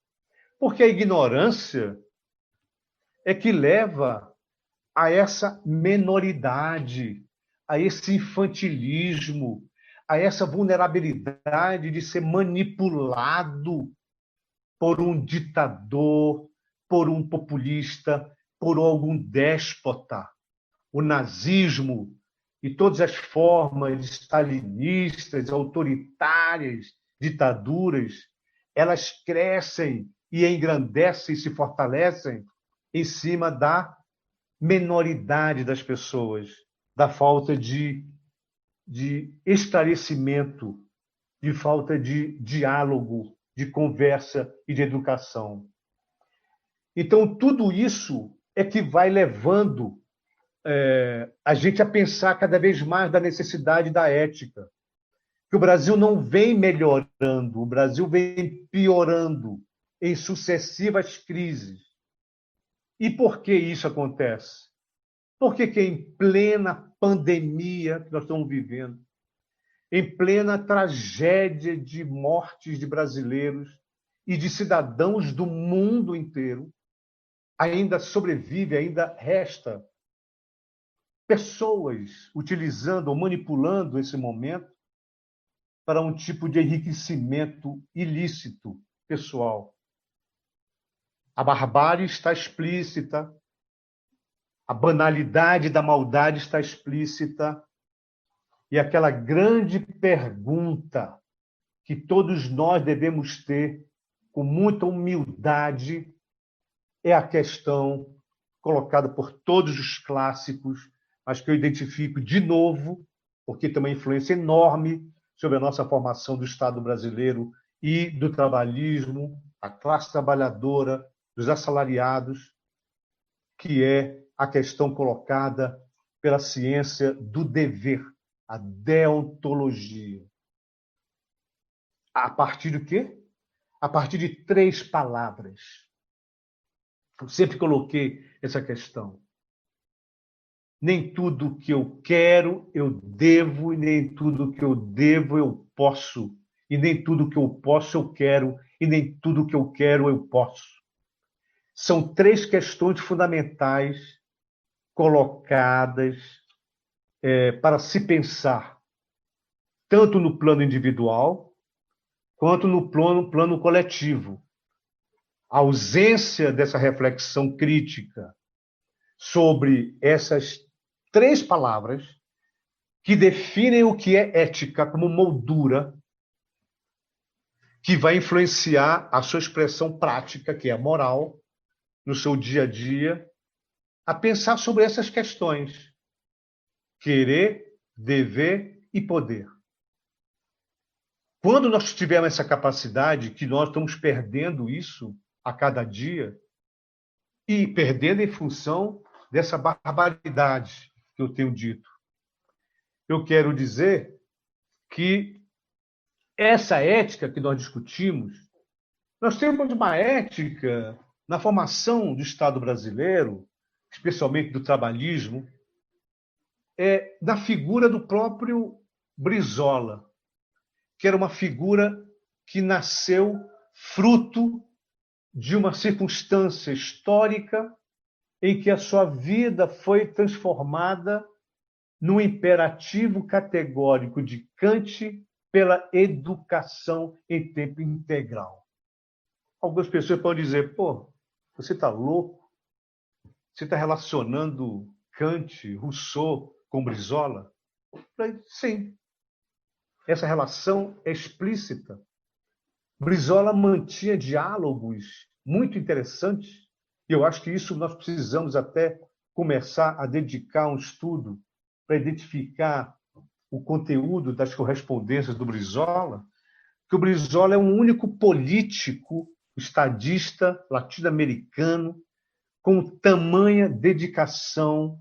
Porque a ignorância é que leva a essa menoridade, a esse infantilismo, a essa vulnerabilidade de ser manipulado por um ditador, por um populista, por algum déspota. O nazismo e todas as formas stalinistas, autoritárias, ditaduras, elas crescem e engrandecem e se fortalecem em cima da menoridade das pessoas, da falta de esclarecimento, de falta de diálogo, de conversa e de educação. Então, tudo isso é que vai levando a gente a pensar cada vez mais da necessidade da ética. Que o Brasil não vem melhorando, o Brasil vem piorando em sucessivas crises. E por que isso acontece? Porque que em plena pandemia que nós estamos vivendo, em plena tragédia de mortes de brasileiros e de cidadãos do mundo inteiro, ainda sobrevive, ainda resta pessoas utilizando ou manipulando esse momento para um tipo de enriquecimento ilícito pessoal. A barbárie está explícita, a banalidade da maldade está explícita, e aquela grande pergunta que todos nós devemos ter com muita humildade é a questão colocada por todos os clássicos, mas que eu identifico de novo, porque tem uma influência enorme sobre a nossa formação do Estado brasileiro e do trabalhismo, a classe trabalhadora, dos assalariados, que é a questão colocada pela ciência do dever, a deontologia. A partir do quê? A partir de 3 palavras. Eu sempre coloquei essa questão. Nem tudo que eu quero, eu devo, e nem tudo que eu devo, eu posso. E nem tudo que eu posso, eu quero, e nem tudo que eu quero, eu posso. São 3 questões fundamentais colocadas para se pensar, tanto no plano individual, quanto no plano coletivo. A ausência dessa reflexão crítica sobre essas 3 palavras que definem o que é ética como moldura, que vai influenciar a sua expressão prática, que é a moral, no seu dia a dia, a pensar sobre essas questões: querer, dever e poder. Quando nós tivermos essa capacidade, que nós estamos perdendo isso a cada dia, e perdendo em função dessa barbaridade que eu tenho dito, eu quero dizer que essa ética que nós discutimos, nós temos uma ética na formação do Estado brasileiro, especialmente do trabalhismo, da figura do próprio Brizola, que era uma figura que nasceu fruto de uma circunstância histórica em que a sua vida foi transformada no imperativo categórico de Kant pela educação em tempo integral. Algumas pessoas podem dizer: pô, você está louco? Você está relacionando Kant, Rousseau com Brizola? Sim. Essa relação é explícita. Brizola mantinha diálogos muito interessantes, e eu acho que isso nós precisamos até começar a dedicar um estudo para identificar o conteúdo das correspondências do Brizola, que o Brizola é um único político estadista latino-americano com tamanha dedicação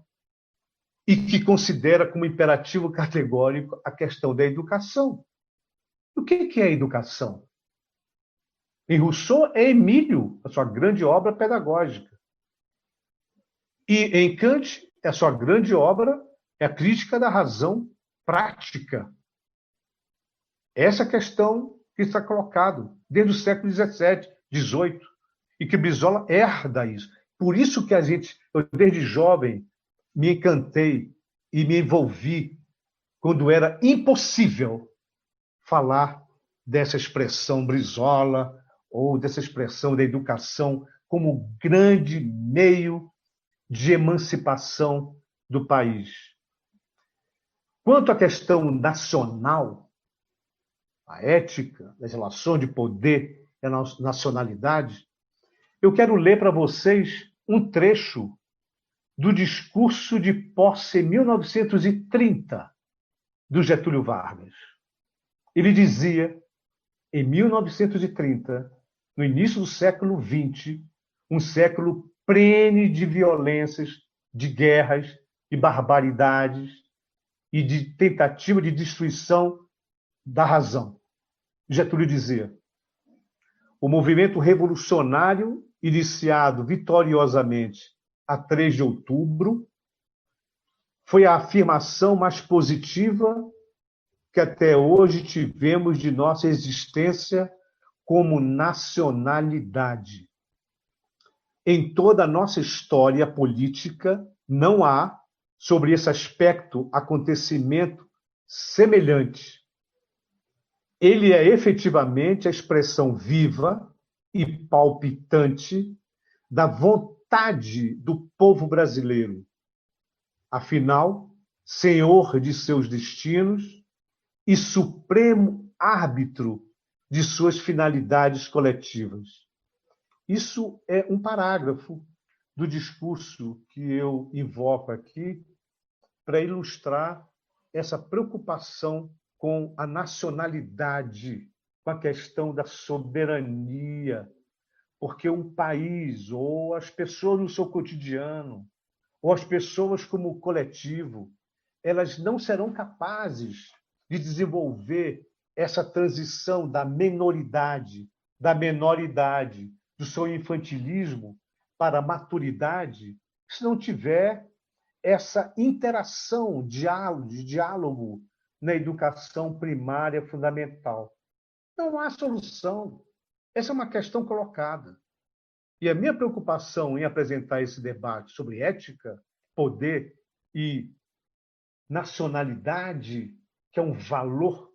e que considera como imperativo categórico a questão da educação. O que é a educação? Em Rousseau é Emílio, a sua grande obra pedagógica. E em Kant, a sua grande obra é a crítica da razão prática. Essa questão que está colocada desde o século XVII, XVIII, e que Brizola herda isso. Por isso que eu desde jovem, me encantei e me envolvi quando era impossível falar dessa expressão Brizola ou dessa expressão da educação como grande meio de emancipação do país. Quanto à questão nacional, a ética, as relações de poder e a nacionalidade, eu quero ler para vocês um trecho do discurso de posse em 1930 do Getúlio Vargas. Ele dizia, em 1930, no início do século XX, um século prene de violências, de guerras, de barbaridades e de tentativa de destruição da razão. Getúlio dizia: o movimento revolucionário, iniciado vitoriosamente a 3 de outubro, foi a afirmação mais positiva que até hoje tivemos de nossa existência como nacionalidade. Em toda a nossa história política, não há, sobre esse aspecto, acontecimento semelhante. Ele é efetivamente a expressão viva e palpitante da vontade do povo brasileiro. Afinal, senhor de seus destinos e supremo árbitro de suas finalidades coletivas. Isso é um parágrafo do discurso que eu invoco aqui para ilustrar essa preocupação com a nacionalidade, com a questão da soberania, porque um país, ou as pessoas no seu cotidiano, ou as pessoas como coletivo, elas não serão capazes de desenvolver essa transição da menoridade, da menoridade, do seu infantilismo para a maturidade, se não tiver essa interação, diálogo na educação primária fundamental. Não há solução. Essa é uma questão colocada. E a minha preocupação em apresentar esse debate sobre ética, poder e nacionalidade, que é um valor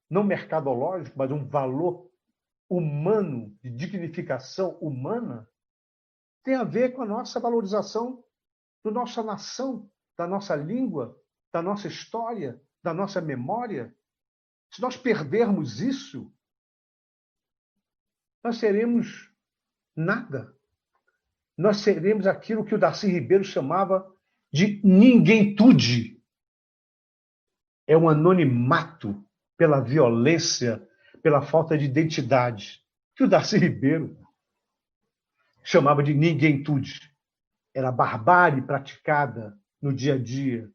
não mercadológico, mas um valor humano, de dignificação humana, tem a ver com a nossa valorização da nossa nação, da nossa língua, da nossa história, da nossa memória. Se nós perdermos isso, nós seremos nada. Nós seremos aquilo que o Darcy Ribeiro chamava de ninguém-tude. É um anonimato pela violência, pela falta de identidade, que o Darcy Ribeiro chamava de ninguém-tude. Era a barbárie praticada no dia a dia.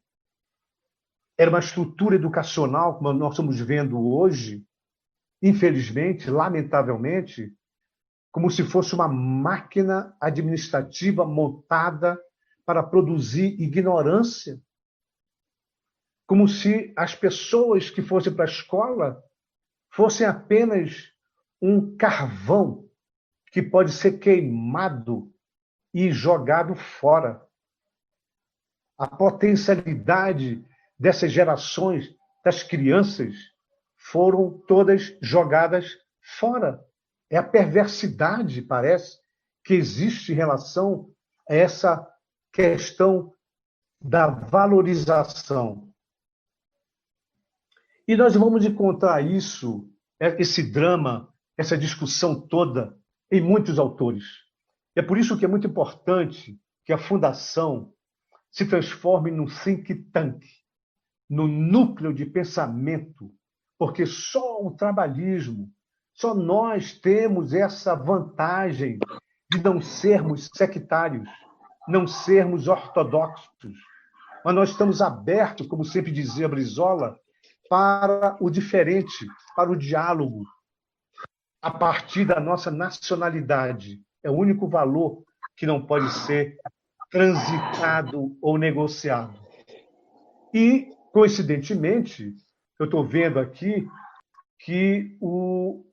Era uma estrutura educacional, como nós estamos vendo hoje, infelizmente, lamentavelmente, como se fosse uma máquina administrativa montada para produzir ignorância, como se as pessoas que fossem para a escola fossem apenas um carvão que pode ser queimado e jogado fora. A potencialidade dessas gerações, das crianças, foram todas jogadas fora. É a perversidade, parece, que existe em relação a essa questão da valorização. E nós vamos encontrar isso, esse drama, essa discussão toda, em muitos autores. É por isso que é muito importante que a Fundação se transforme num think tank, no núcleo de pensamento, porque só o trabalhismo, só nós temos essa vantagem de não sermos sectários, não sermos ortodoxos, mas nós estamos abertos, como sempre dizia Brizola, para o diferente, para o diálogo, a partir da nossa nacionalidade. É o único valor que não pode ser transitado ou negociado. E, coincidentemente, eu estou vendo aqui que o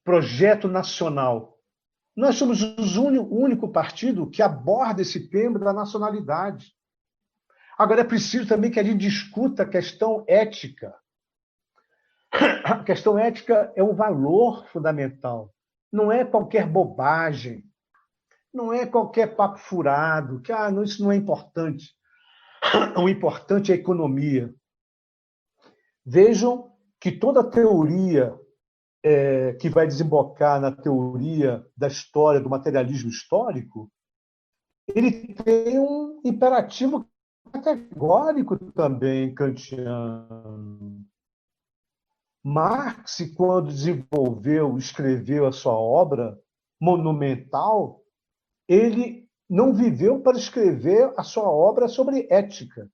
projeto nacional, nós somos o único partido que aborda esse tema da nacionalidade. Agora, é preciso também que a gente discuta a questão ética. A questão ética é um valor fundamental. Não é qualquer bobagem, não é qualquer papo furado, que isso não é importante. O importante é a economia. Vejam que toda a teoria que vai desembocar na teoria da história, do materialismo histórico, ele tem um imperativo categórico também kantiano. Marx, quando escreveu a sua obra monumental, ele não viveu para escrever a sua obra sobre ética.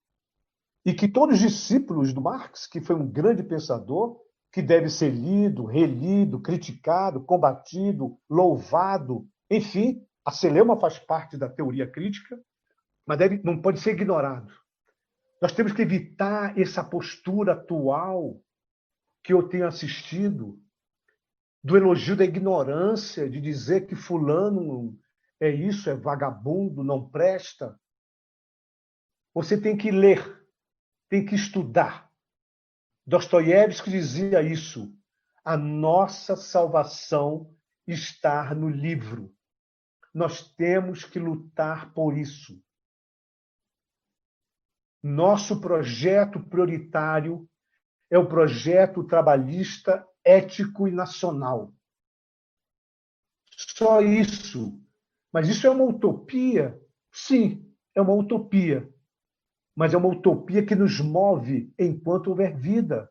E que todos os discípulos do Marx, que foi um grande pensador, que deve ser lido, relido, criticado, combatido, louvado, enfim, a celeuma faz parte da teoria crítica, mas não pode ser ignorado. Nós temos que evitar essa postura atual que eu tenho assistido, do elogio da ignorância, de dizer que fulano é isso, é vagabundo, não presta. Você tem que ler, tem que estudar. Dostoiévski dizia isso. A nossa salvação está no livro. Nós temos que lutar por isso. Nosso projeto prioritário é o projeto trabalhista ético e nacional. Só isso. Mas isso é uma utopia? Sim, é uma utopia. Mas é uma utopia que nos move enquanto houver vida.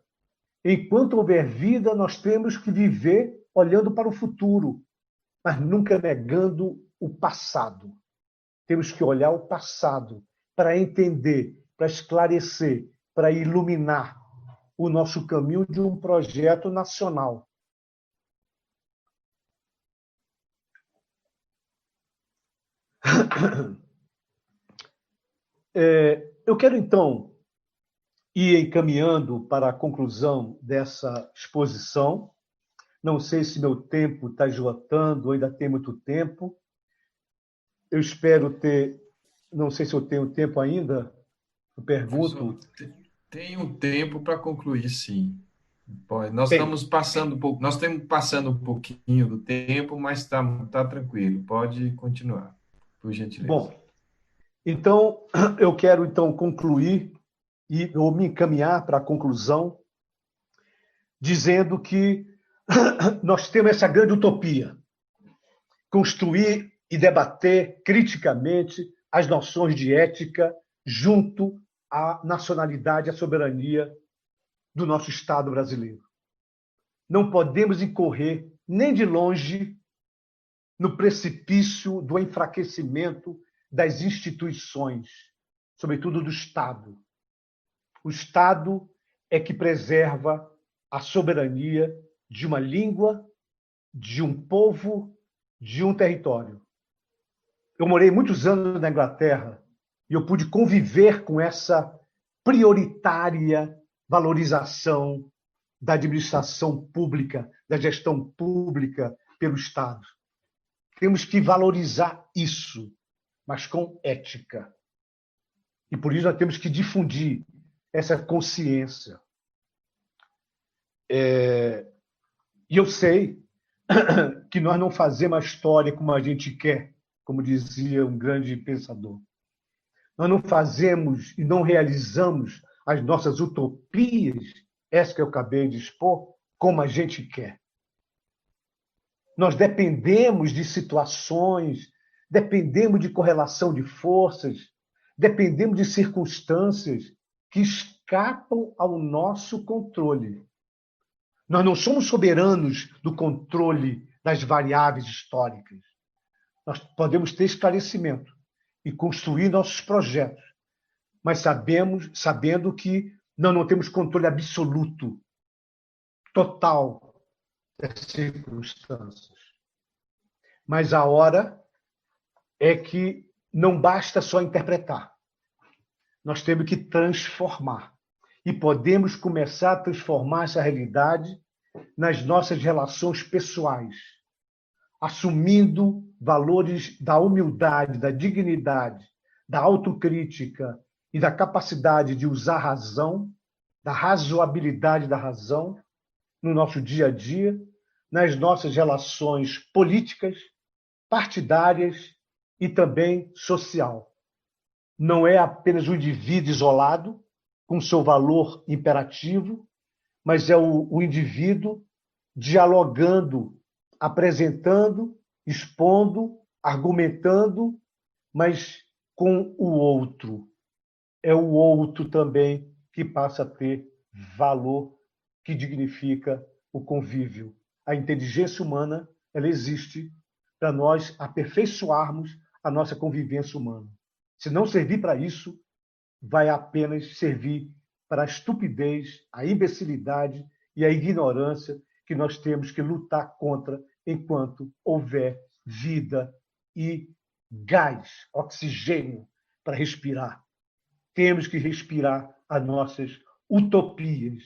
Enquanto houver vida, nós temos que viver olhando para o futuro, mas nunca negando o passado. Temos que olhar o passado para entender, para esclarecer, para iluminar o nosso caminho de um projeto nacional. Eu quero, então, ir encaminhando para a conclusão dessa exposição. Não sei se meu tempo está esgotando, ainda tem muito tempo. Eu espero ter... Não sei se eu tenho tempo ainda. Eu Professor, pergunto. tem um tempo para concluir, sim. Nós Bem, estamos passando um pouco, nós estamos passando um pouquinho do tempo, mas tá tranquilo. Pode continuar, por gentileza. bom, então eu quero então concluir ou me encaminhar para a conclusão, dizendo que nós temos essa grande utopia, construir e debater criticamente as noções de ética junto à nacionalidade e à soberania do nosso Estado brasileiro. Não podemos incorrer nem de longe no precipício do enfraquecimento das instituições, sobretudo do Estado. O Estado é que preserva a soberania de uma língua, de um povo, de um território. Eu morei muitos anos na Inglaterra e eu pude conviver com essa prioritária valorização da administração pública, da gestão pública pelo Estado. Temos que valorizar isso, mas com ética. E por isso nós temos que difundir essa consciência. E eu sei que nós não fazemos a história como a gente quer, como dizia um grande pensador. Nós não fazemos e não realizamos as nossas utopias, essa que eu acabei de expor, como a gente quer. Nós dependemos de situações, dependemos de correlação de forças, dependemos de circunstâncias que escapam ao nosso controle. Nós não somos soberanos do controle das variáveis históricas. Nós podemos ter esclarecimento e construir nossos projetos, mas sabendo que não temos controle absoluto, total das circunstâncias. Mas a hora é que não basta só interpretar. Nós temos que transformar. E podemos começar a transformar essa realidade nas nossas relações pessoais, assumindo valores da humildade, da dignidade, da autocrítica e da capacidade de usar a razão, da razoabilidade da razão no nosso dia a dia, nas nossas relações políticas, partidárias e também social. Não é apenas o indivíduo isolado, com seu valor imperativo, mas é o indivíduo dialogando, apresentando, expondo, argumentando, mas com o outro. É o outro também que passa a ter valor, que dignifica o convívio. A inteligência humana, ela existe para nós aperfeiçoarmos a nossa convivência humana. Se não servir para isso, vai apenas servir para a estupidez, a imbecilidade e a ignorância que nós temos que lutar contra enquanto houver vida e gás, oxigênio para respirar. Temos que respirar as nossas utopias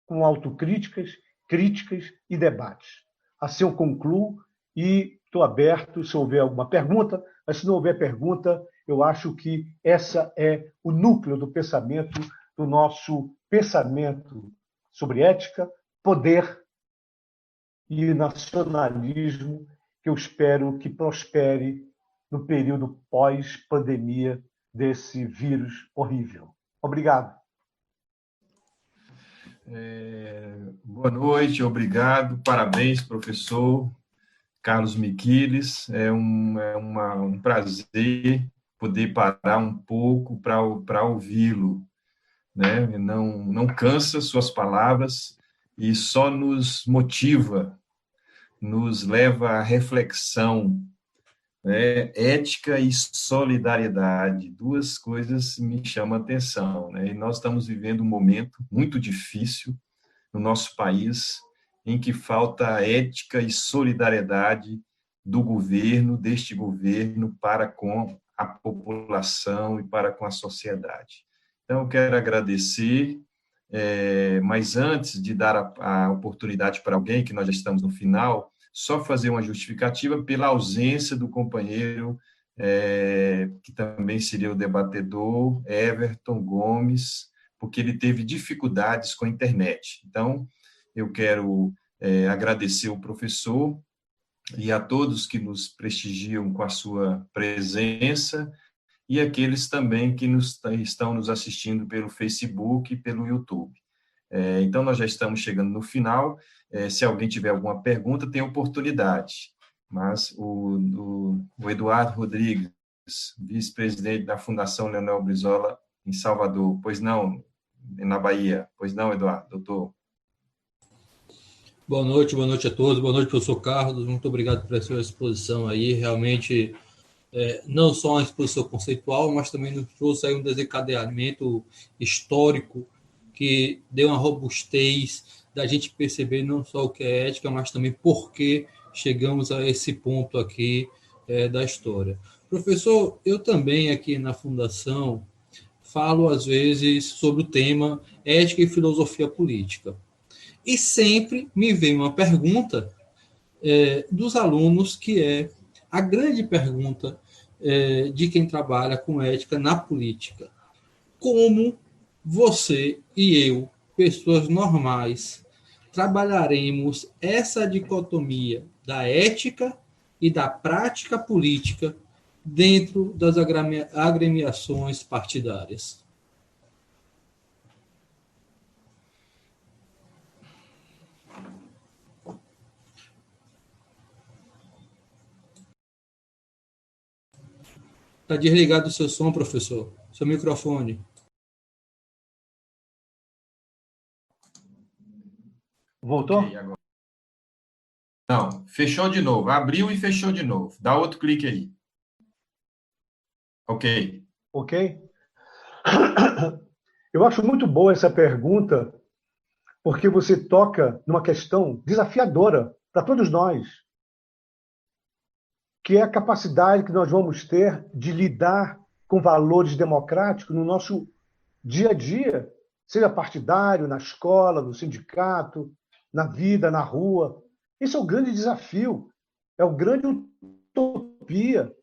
com autocríticas, críticas e debates. Assim eu concluo e estou aberto se houver alguma pergunta, mas se não houver pergunta, eu acho que essa é o núcleo do pensamento, do nosso pensamento sobre ética, poder e nacionalismo, que eu espero que prospere no período pós-pandemia desse vírus horrível. Obrigado. Boa noite, obrigado, parabéns, professor Carlos Miquiles. É um prazer poder parar um pouco para ouvi-lo, né? Não cansa suas palavras e só nos motiva, nos leva à reflexão, né? Ética e solidariedade, duas coisas me chamam a atenção, né? E nós estamos vivendo um momento muito difícil no nosso país, em que falta ética e solidariedade do governo, deste governo, para com a população e para com a sociedade. Então, eu quero agradecer, mas antes de dar a oportunidade para alguém, que nós já estamos no final, só fazer uma justificativa pela ausência do companheiro, que também seria o debatedor, Everton Gomes, porque ele teve dificuldades com a internet. Então, eu quero agradecer o professor e a todos que nos prestigiam com a sua presença e aqueles também que estão nos assistindo pelo Facebook e pelo YouTube. Então, nós já estamos chegando no final. Se alguém tiver alguma pergunta, tem oportunidade. Mas o Eduardo Rodrigues, vice-presidente da Fundação Leonel Brizola, em Salvador, pois não, na Bahia. Pois não, Eduardo, doutor? Boa noite a todos. Boa noite, professor Carlos. Muito obrigado pela sua exposição aí. Realmente, não só uma exposição conceitual, mas também nos trouxe aí um desencadeamento histórico que deu uma robustez da gente perceber não só o que é ética, mas também por que chegamos a esse ponto aqui da história. Professor, eu também aqui na Fundação falo às vezes sobre o tema ética e filosofia política. E sempre me vem uma pergunta dos alunos, que é a grande pergunta de quem trabalha com ética na política. Como você e eu, pessoas normais, trabalharemos essa dicotomia da ética e da prática política dentro das agremiações partidárias? Está desligado o seu som, professor. Seu microfone. Voltou? Okay, agora. Não, fechou de novo. Abriu e fechou de novo. Dá outro clique aí. Ok. Ok? Eu acho muito boa essa pergunta, porque você toca numa questão desafiadora para todos nós, que é a capacidade que nós vamos ter de lidar com valores democráticos no nosso dia a dia, seja partidário, na escola, no sindicato, na vida, na rua. Esse é o grande desafio, é o grande utopia.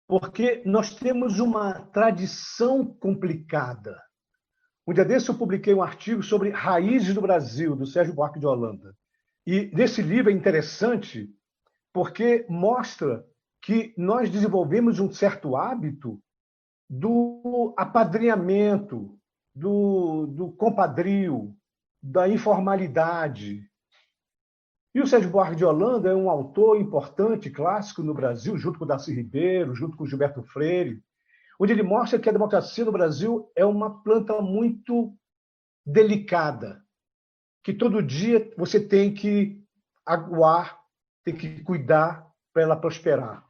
Porque nós temos uma tradição complicada. Um dia desse eu publiquei um artigo sobre Raízes do Brasil, do Sérgio Buarque de Holanda. E nesse livro é interessante porque mostra que nós desenvolvemos um certo hábito do apadrinhamento, do compadrio, da informalidade. E o Sérgio Buarque de Holanda é um autor importante, clássico no Brasil, junto com o Darcy Ribeiro, junto com o Gilberto Freire, onde ele mostra que a democracia no Brasil é uma planta muito delicada, que todo dia você tem que aguar, tem que cuidar para ela prosperar.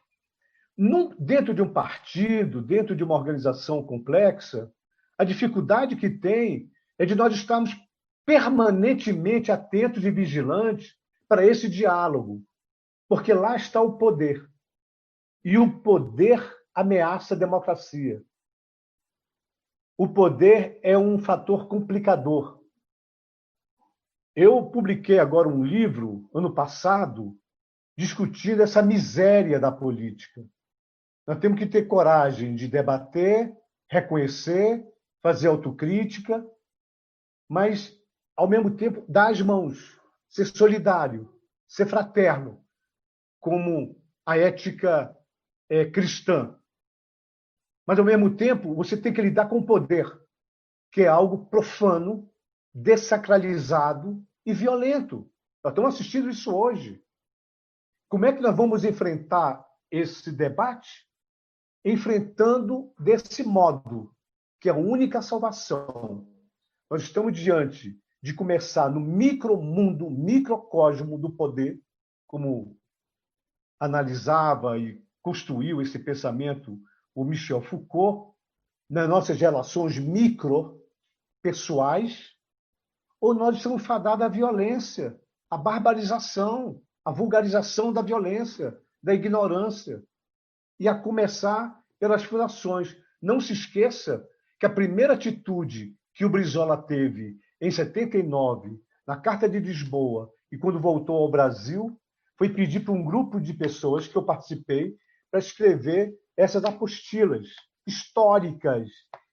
Dentro de um partido, dentro de uma organização complexa, a dificuldade que tem é de nós estarmos permanentemente atentos e vigilantes para esse diálogo, porque lá está o poder. E o poder ameaça a democracia. O poder é um fator complicador. Eu publiquei agora um livro, ano passado, discutindo essa miséria da política. Nós temos que ter coragem de debater, reconhecer, fazer autocrítica, mas, ao mesmo tempo, dar as mãos, ser solidário, ser fraterno, como a ética cristã. Mas, ao mesmo tempo, você tem que lidar com o poder. que é algo profano, dessacralizado e violento. Nós estamos assistindo isso hoje. Como é que nós vamos enfrentar esse debate? Enfrentando desse modo, que é a única salvação. Nós estamos diante de começar no micromundo, microcosmo do poder, como analisava e construiu esse pensamento o Michel Foucault, nas nossas relações micropessoais, ou nós estamos fadados à violência, à barbarização, à vulgarização da violência, da ignorância, e a começar pelas fundações. Não se esqueça que a primeira atitude que o Brizola teve em 79, na Carta de Lisboa, e quando voltou ao Brasil, foi pedir para um grupo de pessoas que eu participei para escrever essas apostilas históricas,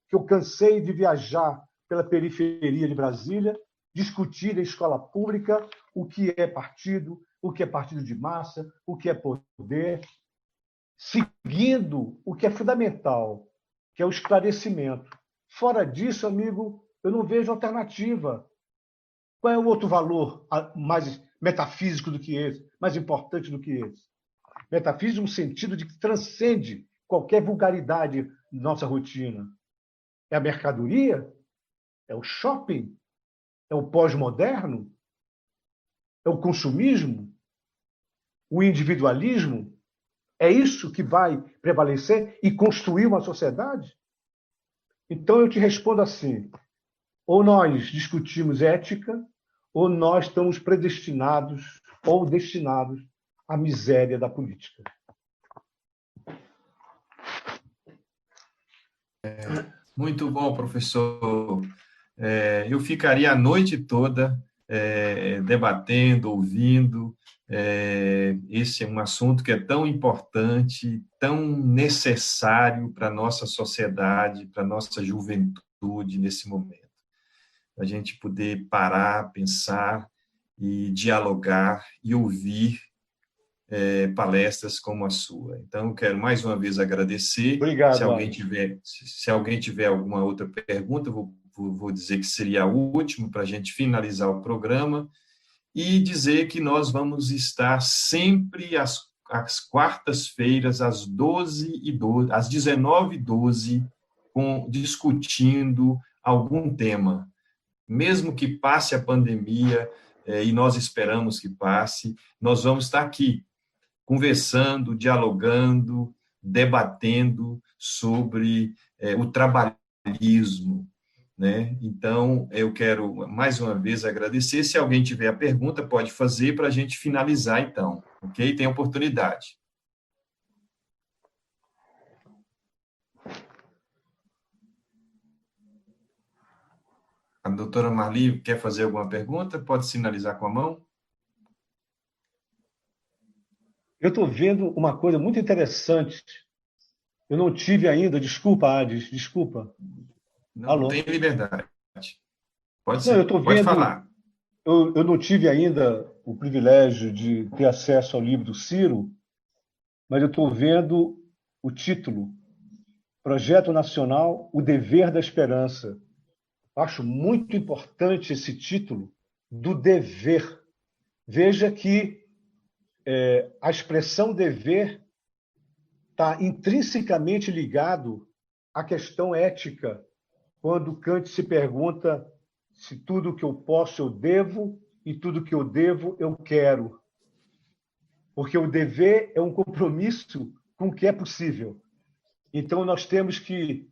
que eu cansei de viajar pela periferia de Brasília, discutir em escola pública o que é partido de massa, o que é poder, seguindo o que é fundamental, que é o esclarecimento. Fora disso, amigo, eu não vejo alternativa. Qual é o outro valor mais metafísico do que esse, mais importante do que esse? Metafísico no sentido de que transcende qualquer vulgaridade da nossa rotina. É a mercadoria? É o shopping? É o pós-moderno? É o consumismo? O individualismo? É isso que vai prevalecer e construir uma sociedade? Então eu te respondo assim: ou nós discutimos ética, ou nós estamos predestinados ou destinados à miséria da política. Muito bom, professor. Eu ficaria a noite toda debatendo, ouvindo. Esse é um assunto que é tão importante, tão necessário para a nossa sociedade, para a nossa juventude nesse momento. A gente poder parar, pensar e dialogar e ouvir palestras como a sua. Então, eu quero mais uma vez agradecer. Obrigado, se alguém tiver alguma outra pergunta, vou dizer que seria a última para a gente finalizar o programa e dizer que nós vamos estar sempre às quartas-feiras, às 12h12, às 19h12, discutindo algum tema. Mesmo que passe a pandemia, e nós esperamos que passe, nós vamos estar aqui, conversando, dialogando, debatendo sobre o trabalhismo, né? Então, eu quero, mais uma vez, agradecer. Se alguém tiver a pergunta, pode fazer para a gente finalizar, então, ok? Tem oportunidade. A doutora Marli quer fazer alguma pergunta? Pode sinalizar com a mão. Eu estou vendo uma coisa muito interessante. Eu não tive ainda, desculpa, Ades, desculpa. Não, Alô? tem liberdade. Pode Não, eu estou pode vendo, falar. eu não tive ainda o privilégio de ter acesso ao livro do Ciro, mas eu estou vendo o título, Projeto Nacional, O Dever da Esperança. Acho muito importante esse título do dever. Veja que a expressão dever está intrinsecamente ligado à questão ética, quando Kant se pergunta se tudo que eu posso eu devo e tudo que eu devo eu quero. Porque o dever é um compromisso com o que é possível. Então, nós temos que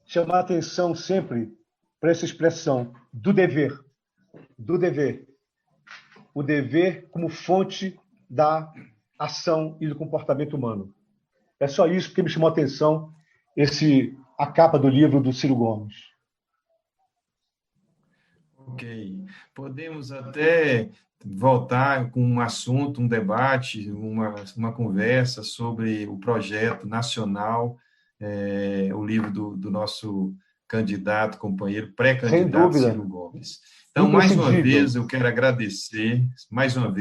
chamar atenção sempre para essa expressão do dever. Do dever. O dever como fonte da ação e do comportamento humano. É só isso que me chamou a atenção a capa do livro do Ciro Gomes. Ok. Podemos até voltar com um assunto, um debate, uma conversa sobre o projeto nacional, o livro do nosso candidato, companheiro, pré-candidato Ciro Gomes. Então, mais uma vez, eu quero agradecer isso, mais uma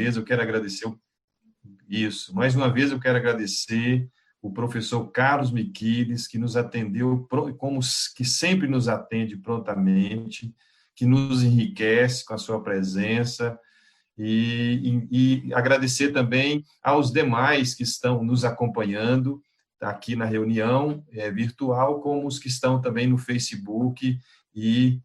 vez eu quero agradecer o professor Carlos Miquiles, que nos atendeu, como que sempre nos atende prontamente, que nos enriquece com a sua presença, e agradecer também aos demais que estão nos acompanhando aqui na reunião virtual, como os que estão também no Facebook e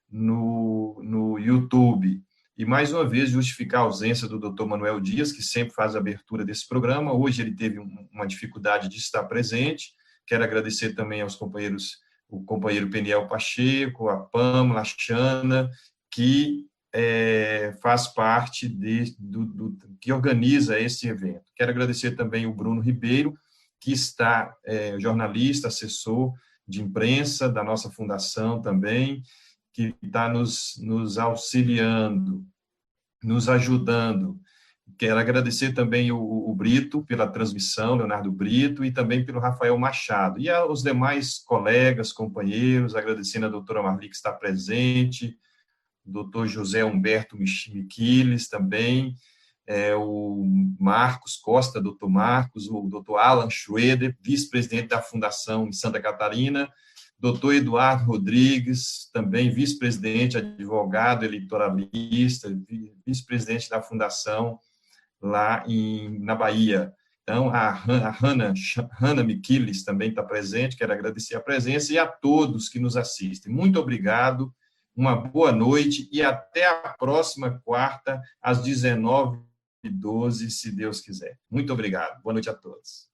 no YouTube. E, mais uma vez, justificar a ausência do Dr. Manuel Dias, que sempre faz a abertura desse programa. Hoje ele teve uma dificuldade de estar presente. Quero agradecer também aos companheiros, o companheiro Peniel Pacheco, a Pâmela, a Xana, que faz parte que organiza esse evento. Quero agradecer também o Bruno Ribeiro, que está jornalista, assessor de imprensa da nossa fundação também, que está nos auxiliando, nos ajudando. Quero agradecer também o Brito pela transmissão, Leonardo Brito, e também pelo Rafael Machado. E aos demais colegas, companheiros, agradecendo a doutora Marli, que está presente, o doutor José Humberto Miquiles também, o Marcos Costa, doutor Marcos, o doutor Alan Schroeder, vice-presidente da Fundação em Santa Catarina, doutor Eduardo Rodrigues, também vice-presidente, advogado, eleitoralista, vice-presidente da Fundação lá na Bahia. Então, a Hannah Miquiles também está presente, quero agradecer a presença, e a todos que nos assistem. Muito obrigado, uma boa noite, e até a próxima quarta, às 19h12, se Deus quiser. Muito obrigado. Boa noite a todos.